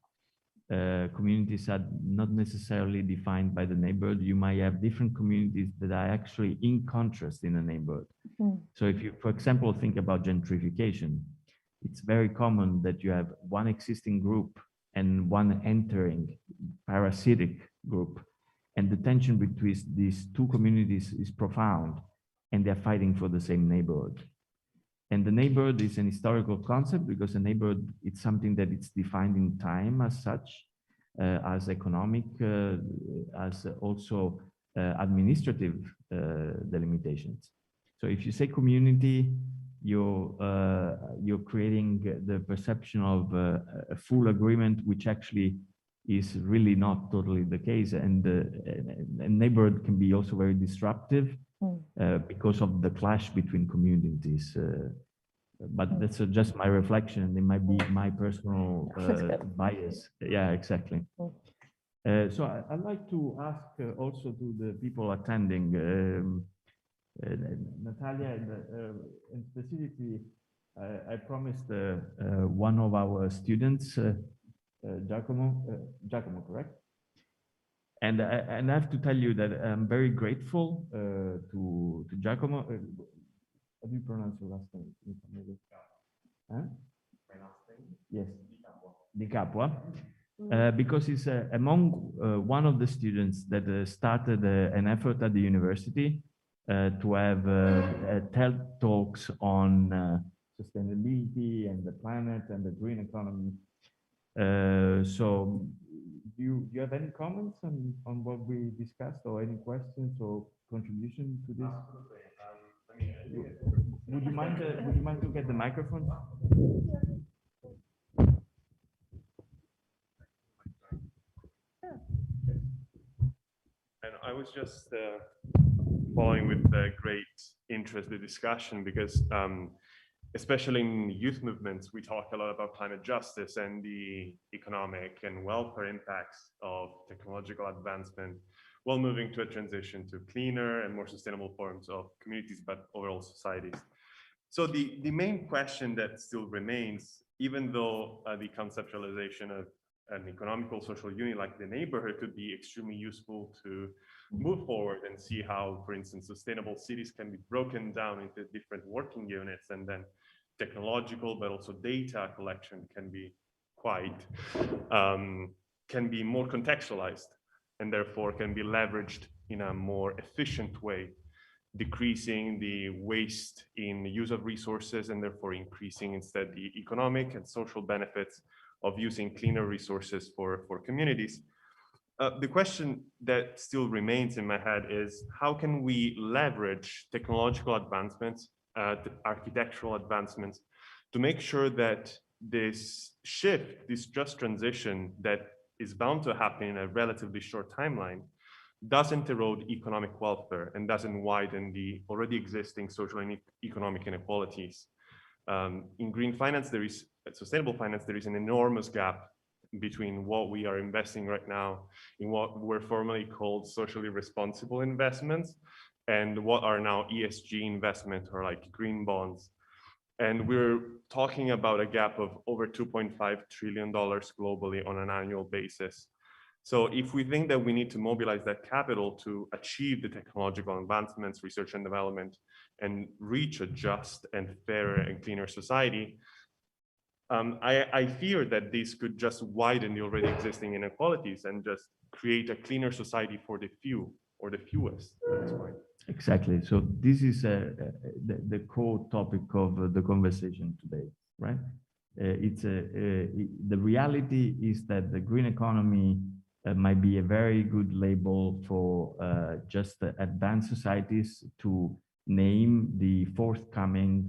communities are not necessarily defined by the neighborhood. You might have different communities that are actually in contrast in a neighborhood. So if you, for example, think about gentrification, it's very common that you have one existing group and one entering parasitic group. And the tension between these two communities is profound, and they're fighting for the same neighborhood. And the neighborhood is an historical concept, because a neighborhood, it's something that it's defined in time as such, as economic, as also administrative delimitations. So if you say community, you're creating the perception of a full agreement, which actually is really not totally the case. And a neighborhood can be also very disruptive because of the clash between communities. But that's just my reflection. It might be my personal bias. Yeah, exactly. So I'd like to ask also to the people attending, Natalia, and specifically, I promised one of our students, Giacomo, correct? And I have to tell you that I'm very grateful to Giacomo. How do you pronounce your last name? Huh? Yes, Di Capua. Because he's among one of the students that started an effort at the university to have TED talks on sustainability and the planet and the green economy. So do you have any comments on what we discussed, or any questions or contribution to this? Would you mind to get the microphone? And I was just following with great interest the discussion, because especially in youth movements, we talk a lot about climate justice and the economic and welfare impacts of technological advancement while moving to a transition to cleaner and more sustainable forms of communities, but overall societies. So the main question that still remains, even though the conceptualization of an economical social unit like the neighborhood could be extremely useful to move forward and see how, for instance, sustainable cities can be broken down into different working units, and then technological but also data collection can be can be more contextualized, and therefore can be leveraged in a more efficient way, decreasing the waste in the use of resources, and therefore increasing instead the economic and social benefits of using cleaner resources for communities. The question that still remains in my head is, how can we leverage technological advancements, architectural advancements, to make sure that this shift, this just transition that is bound to happen in a relatively short timeline, doesn't erode economic welfare and doesn't widen the already existing social and economic inequalities. In green finance, sustainable finance, there is an enormous gap between what we are investing right now in what were formerly called socially responsible investments and what are now ESG investments, or like green bonds. And we're talking about a gap of over $2.5 trillion globally on an annual basis. So if we think that we need to mobilize that capital to achieve the technological advancements, research and development, and reach a just and fairer and cleaner society, I fear that this could just widen the already existing inequalities and just create a cleaner society for the few or the fewest at this point. Exactly. So this is the core topic of the conversation today, right? The reality is that the green economy might be a very good label for just advanced societies to name the forthcoming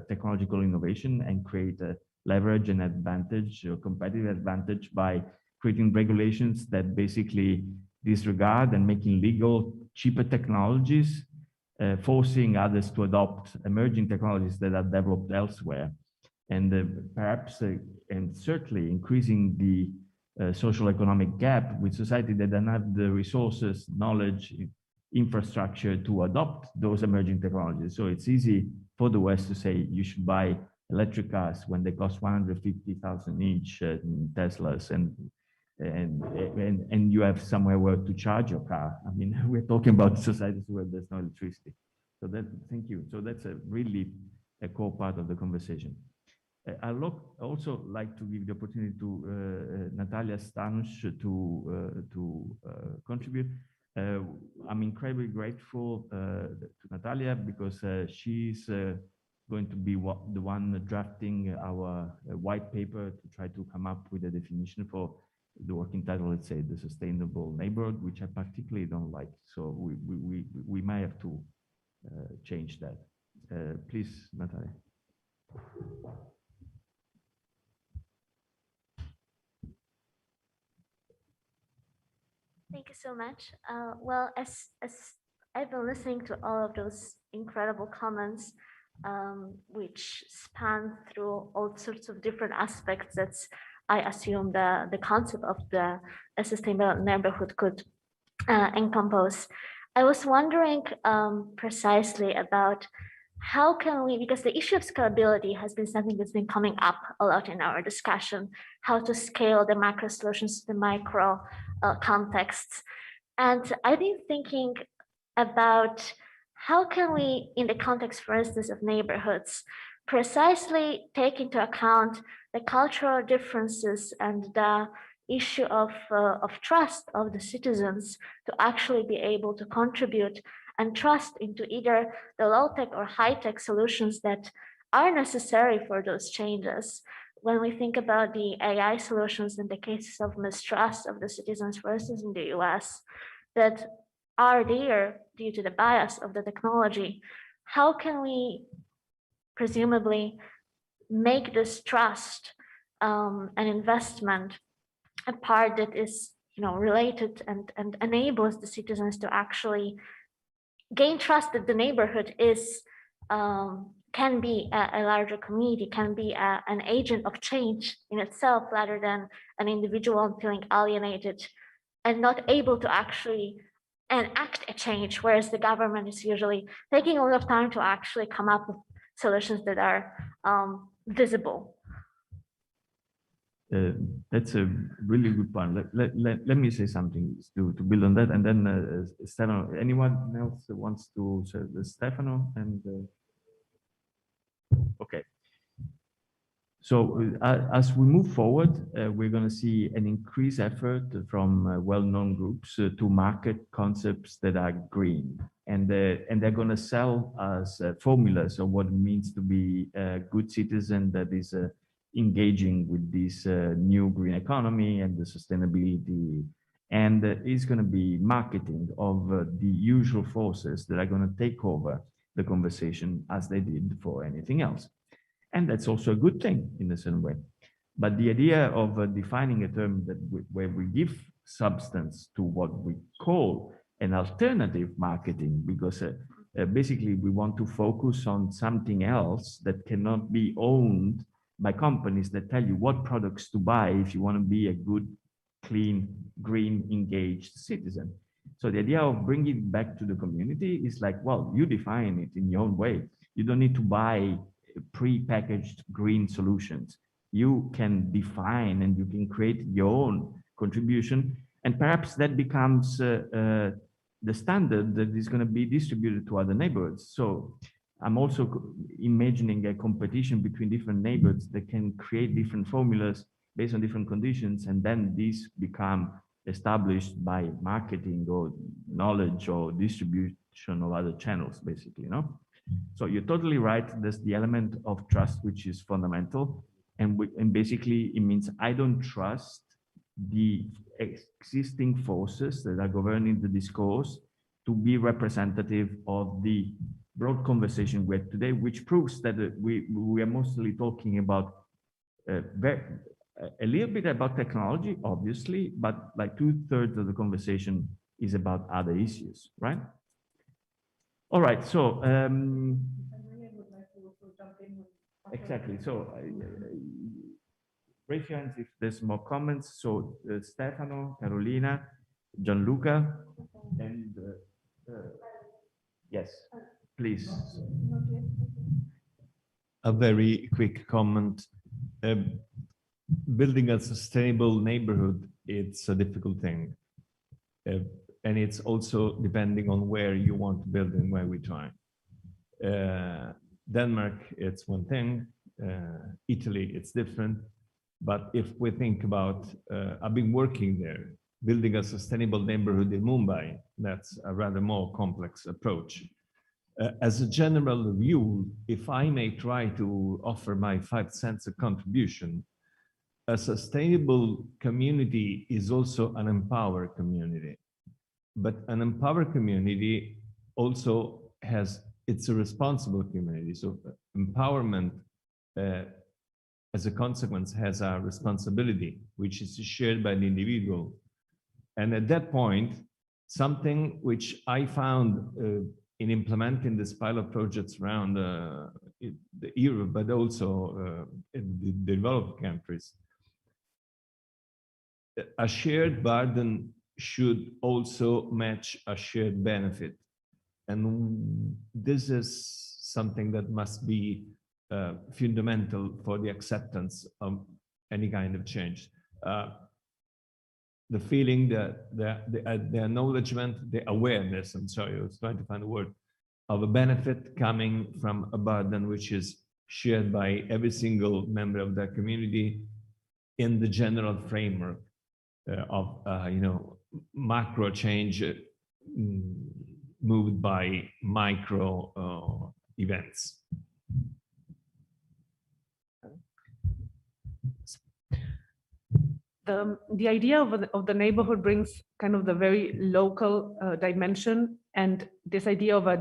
technological innovation and create a leverage and advantage or competitive advantage by creating regulations that basically disregard and making legal cheaper technologies, forcing others to adopt emerging technologies that are developed elsewhere, and perhaps and certainly increasing the social economic gap with society that don't have the resources, knowledge, infrastructure to adopt those emerging technologies. So it's easy for the West to say you should buy electric cars when they cost 150,000 each, Teslas, and you have somewhere where to charge your car. I mean, we're talking about societies where there's no electricity. So thank you. So that's really a core part of the conversation. I'd also like to give the opportunity to Natalia Stanusz to contribute. I'm incredibly grateful to Natalia because she's going to be the one drafting our white paper to try to come up with a definition for the working title, let's say, the sustainable neighborhood, which I particularly don't like. So we might have to change that. Please, Natalia. Thank you so much. Well, as I've been listening to all of those incredible comments, which span through all sorts of different aspects that I assume the concept of a sustainable neighborhood could encompass. I was wondering precisely about how can we, because the issue of scalability has been something that's been coming up a lot in our discussion, how to scale the macro solutions to the micro contexts. And I've been thinking about how can we, in the context, for instance, of neighborhoods, precisely take into account the cultural differences and the issue of trust of the citizens to actually be able to contribute and trust into either the low-tech or high-tech solutions that are necessary for those changes. When we think about the AI solutions in the cases of mistrust of the citizens, for instance, in the US, that are there due to the bias of the technology, how can we presumably make this trust an investment, a part that is related and enables the citizens to actually gain trust that the neighborhood is can be a larger community, can be an agent of change in itself rather than an individual feeling alienated and not able to actually enact a change, whereas the government is usually taking a lot of time to actually come up with solutions that are visible. That's a really good point. Let me say something to build on that, and then Stefano. Anyone else wants to say? Stefano and okay. So as we move forward, we're going to see an increased effort from well-known groups to market concepts that are green, and they're going to sell us formulas of what it means to be a good citizen that is engaging with this new green economy and the sustainability, and it's going to be marketing of the usual forces that are going to take over the conversation as they did for anything else. And that's also a good thing in a certain way. But the idea of defining a term that where we give substance to what we call an alternative marketing, because basically we want to focus on something else that cannot be owned by companies that tell you what products to buy if you want to be a good, clean, green, engaged citizen. So the idea of bringing it back to the community is like, well, you define it in your own way. You don't need to buy pre-packaged green solutions. You can define and you can create your own contribution, and perhaps that becomes the standard that is going to be distributed to other neighborhoods. So I'm also imagining a competition between different neighborhoods that can create different formulas based on different conditions, and then these become established by marketing or knowledge or distribution of other channels, basically, you know? So you're totally right. There's the element of trust, which is fundamental. And basically it means I don't trust the existing forces that are governing the discourse to be representative of the broad conversation we have today, which proves that we are mostly talking about a little bit about technology, obviously, but like 2/3 of the conversation is about other issues, right? All right, so exactly. So raise your hands if there's more comments. So Stefano, Carolina, Gianluca, and yes, please. A very quick comment. Building a sustainable neighborhood, it's a difficult thing. And it's also depending on where you want to build and where we try. Denmark, it's one thing. Italy, it's different. But if we think about, I've been working there, building a sustainable neighborhood in Mumbai, that's a rather more complex approach. As a general rule, if I may try to offer my 5 cents of contribution, a sustainable community is also an empowered community. But an empowered community also it's a responsible community. So empowerment, as a consequence, has a responsibility, which is shared by the individual. And at that point, something which I found in implementing this pilot projects around Europe, but also in the developed countries, a shared burden should also match a shared benefit. And this is something that must be fundamental for the acceptance of any kind of change. The feeling, the acknowledgement, the awareness, I'm sorry, I was trying to find a word, of a benefit coming from a burden which is shared by every single member of that community in the general framework of macro change moved by micro events. The idea of the neighborhood brings kind of the very local dimension, and this idea of a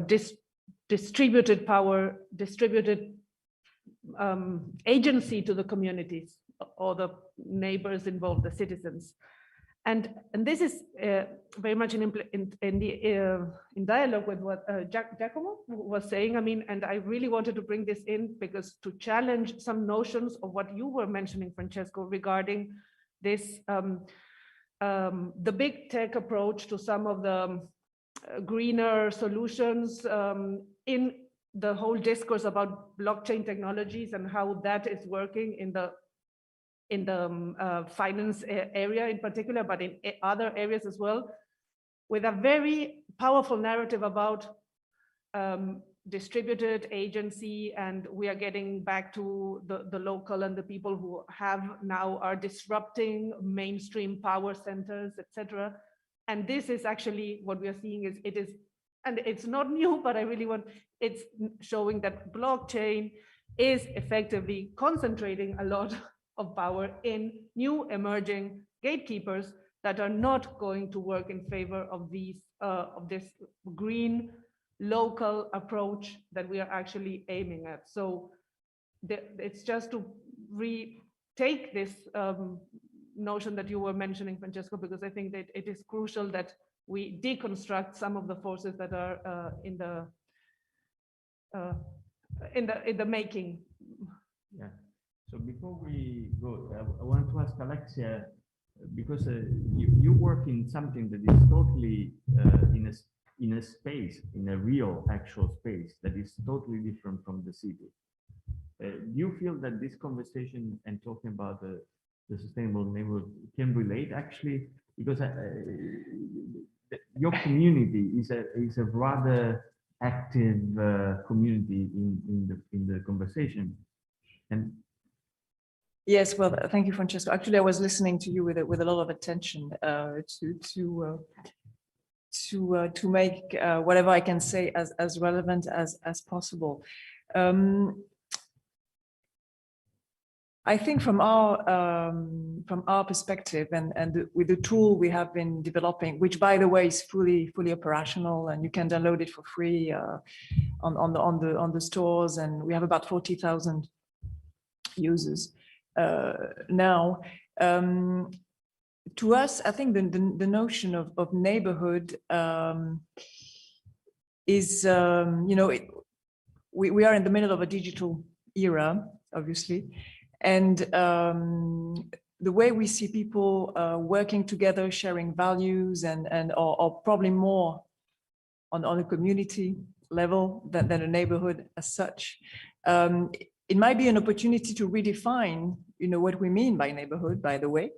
distributed power, distributed agency to the communities or the neighbors involved, the citizens. And this is very much in dialogue with what Giacomo was saying. I mean, and I really wanted to bring this in because to challenge some notions of what you were mentioning, Francesco, regarding this, the big tech approach to some of the greener solutions in the whole discourse about blockchain technologies and how that is working in the finance area in particular, but in other areas as well, with a very powerful narrative about distributed agency, and we are getting back to the local and the people who are disrupting mainstream power centers, etc. And this is actually what we are seeing is and it's not new, but it's showing that blockchain is effectively concentrating a lot of power in new emerging gatekeepers that are not going to work in favor of this green local approach that we are actually aiming at. So it's just to retake this notion that you were mentioning, Francesco, because I think that it is crucial that we deconstruct some of the forces that are in the making. Yeah. So before we go, I want to ask Alexia, because you work in something that is totally in a space, in a real actual space that is totally different from the city. Do you feel that this conversation and talking about the sustainable neighborhood can relate actually? Because your community is a rather active community in the conversation. And yes, well, thank you, Francesco. Actually, I was listening to you with a lot of attention to make whatever I can say as relevant as possible. I think from our perspective and with the tool we have been developing, which by the way is fully operational and you can download it for free on the stores, and we have about 40,000 users now. To us, I think the notion of neighborhood is, we are in the middle of a digital era, obviously. And the way we see people working together, sharing values, or probably more on a community level than a neighborhood as such, it might be an opportunity to redefine, what we mean by neighborhood, by the way,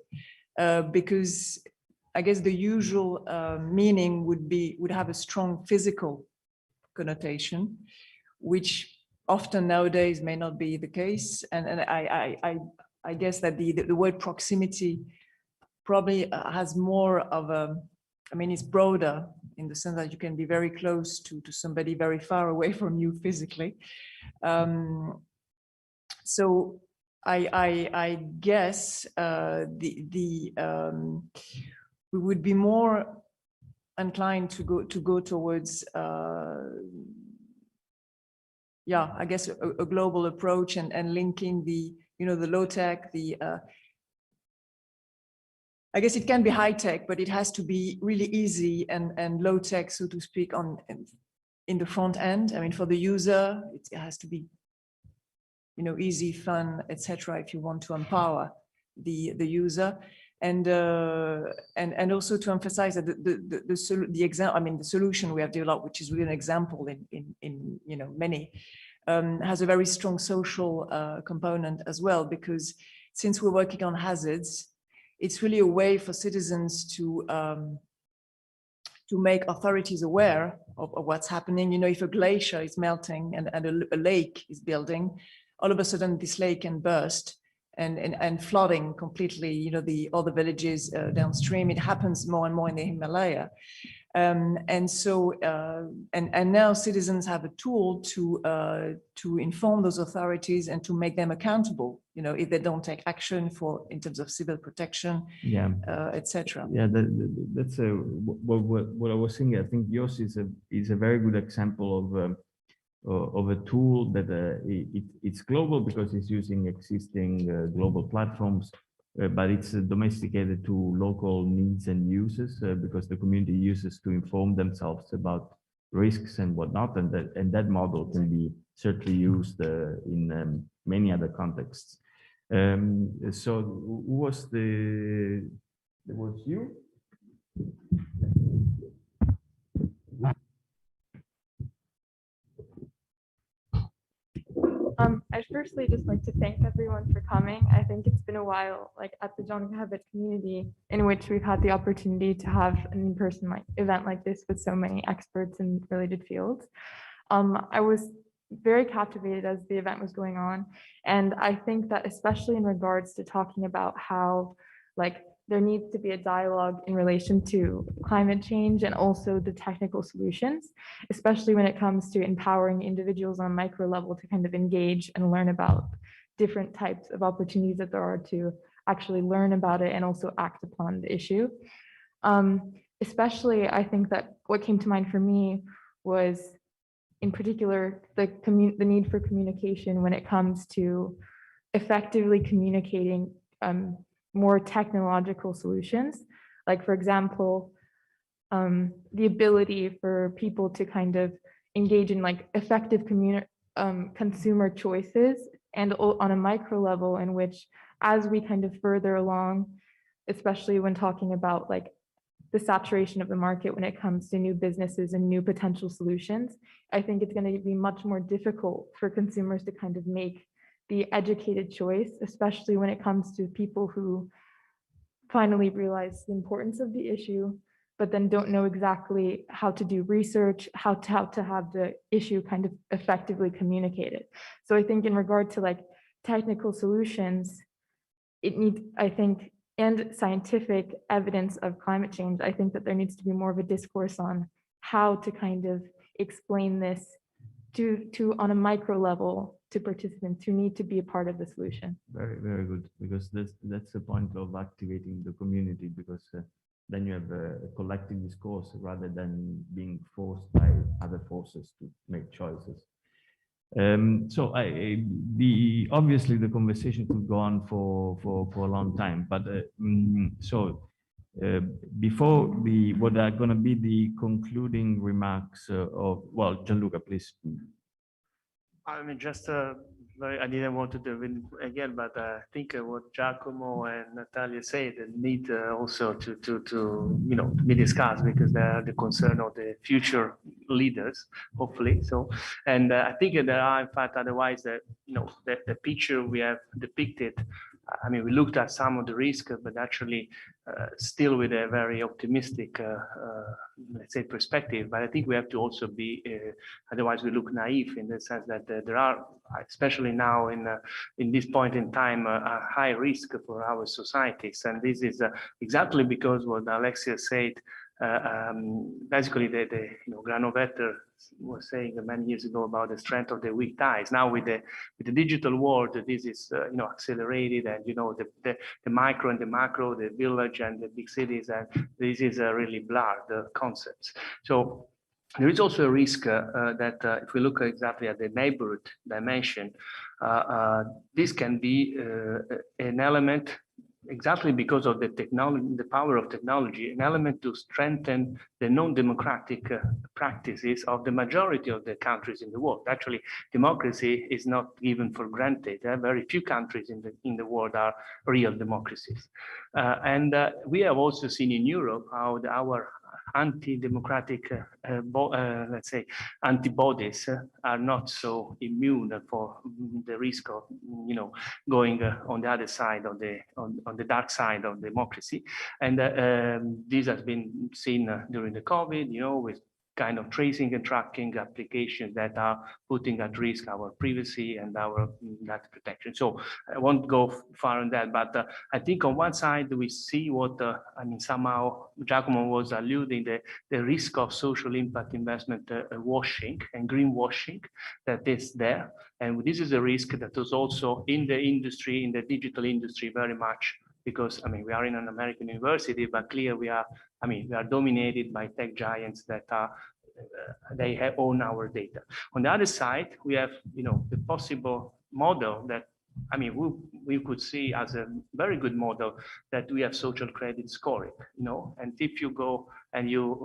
because I guess the usual meaning would have a strong physical connotation, which often nowadays may not be the case, and I guess that the word proximity probably has more of it's broader in the sense that you can be very close to somebody very far away from you physically. So I guess we would be more inclined to go towards I guess a global approach and linking the low tech, I guess it can be high tech, but it has to be really easy and low tech, so to speak, in the front end. I mean, for the user, it has to be easy, fun, etc. If you want to empower the user, and also to emphasize that the solution we have developed, which is really an example in many, has a very strong social component as well, because since we're working on hazards, it's really a way for citizens to make authorities aware of what's happening. You know, if a glacier is melting and a lake is building, all of a sudden this lake can burst and flooding completely, you know, all the villages downstream. It happens more and more in the Himalaya. And so, and now citizens have a tool to inform those authorities and to make them accountable, you know, if they don't take action in terms of civil protection, yeah, etc. Yeah, that's what I was saying. I think yours is a very good example of a tool that it's global because it's using existing global platforms. But it's domesticated to local needs and uses because the community uses to inform themselves about risks and whatnot, and that model can be certainly used in many other contexts. So who was it was you? I'd firstly just like to thank everyone for coming. I think it's been a while, like at the John Cabot community, in which we've had the opportunity to have an in-person event like this with so many experts in related fields. I was very captivated as the event was going on. And I think that especially in regards to talking about how there needs to be a dialogue in relation to climate change and also the technical solutions, especially when it comes to empowering individuals on a micro level to kind of engage and learn about different types of opportunities that there are to actually learn about it and also act upon the issue. Especially, I think that what came to mind for me was, in particular, the need for communication when it comes to effectively communicating more technological solutions. Like, for example, the ability for people to kind of engage in effective consumer choices, and on a micro level in which, as we kind of further along, especially when talking about the saturation of the market when it comes to new businesses and new potential solutions, I think it's going to be much more difficult for consumers to kind of make the educated choice, especially when it comes to people who finally realize the importance of the issue, but then don't know exactly how to do research, how to have the issue kind of effectively communicated. So I think in regard to technical solutions, it needs, I think, and scientific evidence of climate change, I think that there needs to be more of a discourse on how to kind of explain this to on a micro level to participants who need to be a part of the solution. Very, very good, because that's the point of activating the community, because then you have a collective discourse rather than being forced by other forces to make choices. So obviously the conversation could go on for a long time, but before what are going to be the concluding remarks of, well, Gianluca, please. I mean, just I didn't want to do it again, but I think what Giacomo and Natalia said need also to be discussed, because they are the concern of the future leaders, hopefully. So, and I think there are, in fact, otherwise that the picture we have depicted. I mean, we looked at some of the risk, but actually still with a very optimistic, let's say, perspective. But I think we have to also be, otherwise we look naive in the sense that there are, especially now in this point in time, a high risk for our societies. And this is exactly because what Alexia said, basically the Granovetter was saying many years ago about the strength of the weak ties. Now with the digital world, this is accelerated, and the micro and the macro, the village and the big cities, and this is really blurred concepts. So there is also a risk that if we look exactly at the neighborhood dimension, this can be an element, exactly because of the technology, the power of technology, an element to strengthen the non-democratic practices of the majority of the countries in the world. Actually, democracy is not given for granted. Very few countries in the world are real democracies. And we have also seen in Europe how our anti-democratic, let's say, antibodies are not so immune for the risk of, going on the other side of on the dark side of democracy. And this has been seen during the COVID, with kind of tracing and tracking applications that are putting at risk our privacy and our data protection. So I won't go far on that, but I think on one side we see what, somehow Giacomo was alluding, the risk of social impact investment washing and greenwashing that is there. And this is a risk that is also in the industry, in the digital industry very much, because we are in an American university, but clearly we are dominated by tech giants that are, they own our data. On the other side, we have, the possible model that, we could see as a very good model, that we have social credit scoring, and if you go and you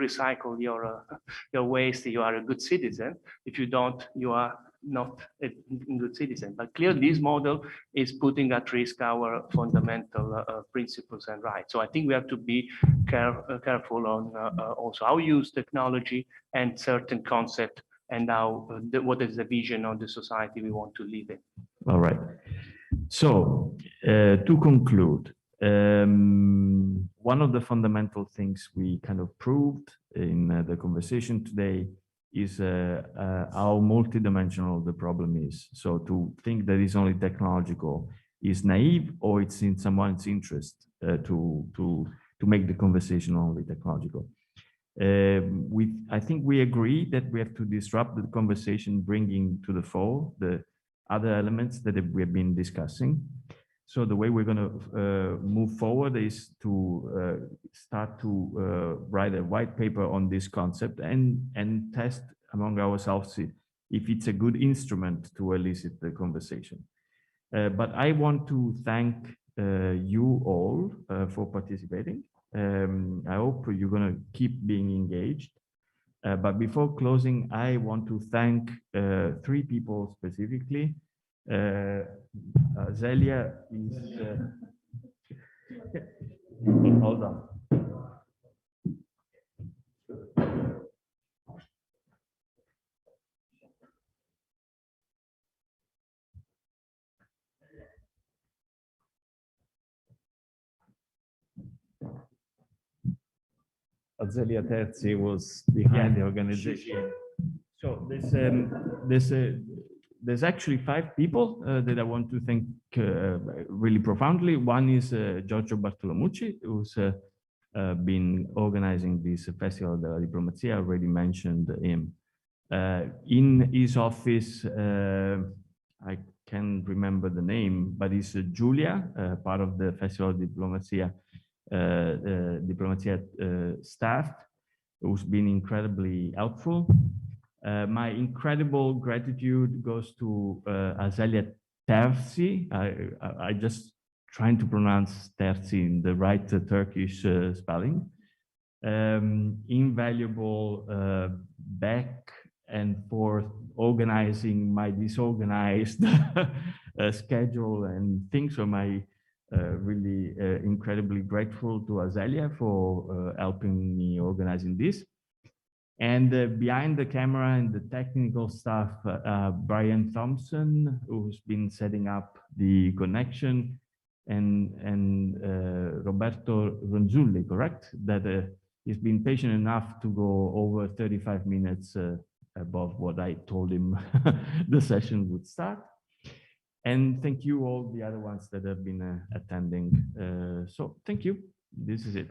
recycle your waste, you are a good citizen. If you don't, you are not a good citizen. But clearly this model is putting at risk our fundamental principles and rights. So I think we have to be careful on also how we use technology and certain concept, and how what is the vision of the society we want to live in. All right. So to conclude, one of the fundamental things we kind of proved in the conversation today is how multidimensional the problem is. So to think that it's only technological is naive, or it's in someone's interest to make the conversation only technological. I think we agree that we have to disrupt the conversation, bringing to the fore the other elements that we have been discussing. So the way we're going to move forward is to start to write a white paper on this concept and test among ourselves if it's a good instrument to elicit the conversation. But I want to thank you all for participating. I hope you're going to keep being engaged. But before closing, I want to thank 3 people specifically. Zelia is hold on. Zelia Terzi was behind the organization. So there's actually 5 people that I want to thank really profoundly. One is Giorgio Bartolomucci, who's been organizing this Festival della Diplomazia. I already mentioned him. In his office, I can't remember the name, but it's Giulia, part of the Festival Diplomazia staff, who's been incredibly helpful. My incredible gratitude goes to Zelia Terzi. I just trying to pronounce Terzi in the right Turkish spelling. Invaluable back and forth organizing my disorganized schedule and things. So my really incredibly grateful to Azelia for helping me organizing this. And behind the camera and the technical stuff, Brian Thompson, who's been setting up the connection, and Roberto Ronzulli, correct? That he's been patient enough to go over 35 minutes above what I told him the session would start. And thank you all the other ones that have been attending. So thank you. This is it.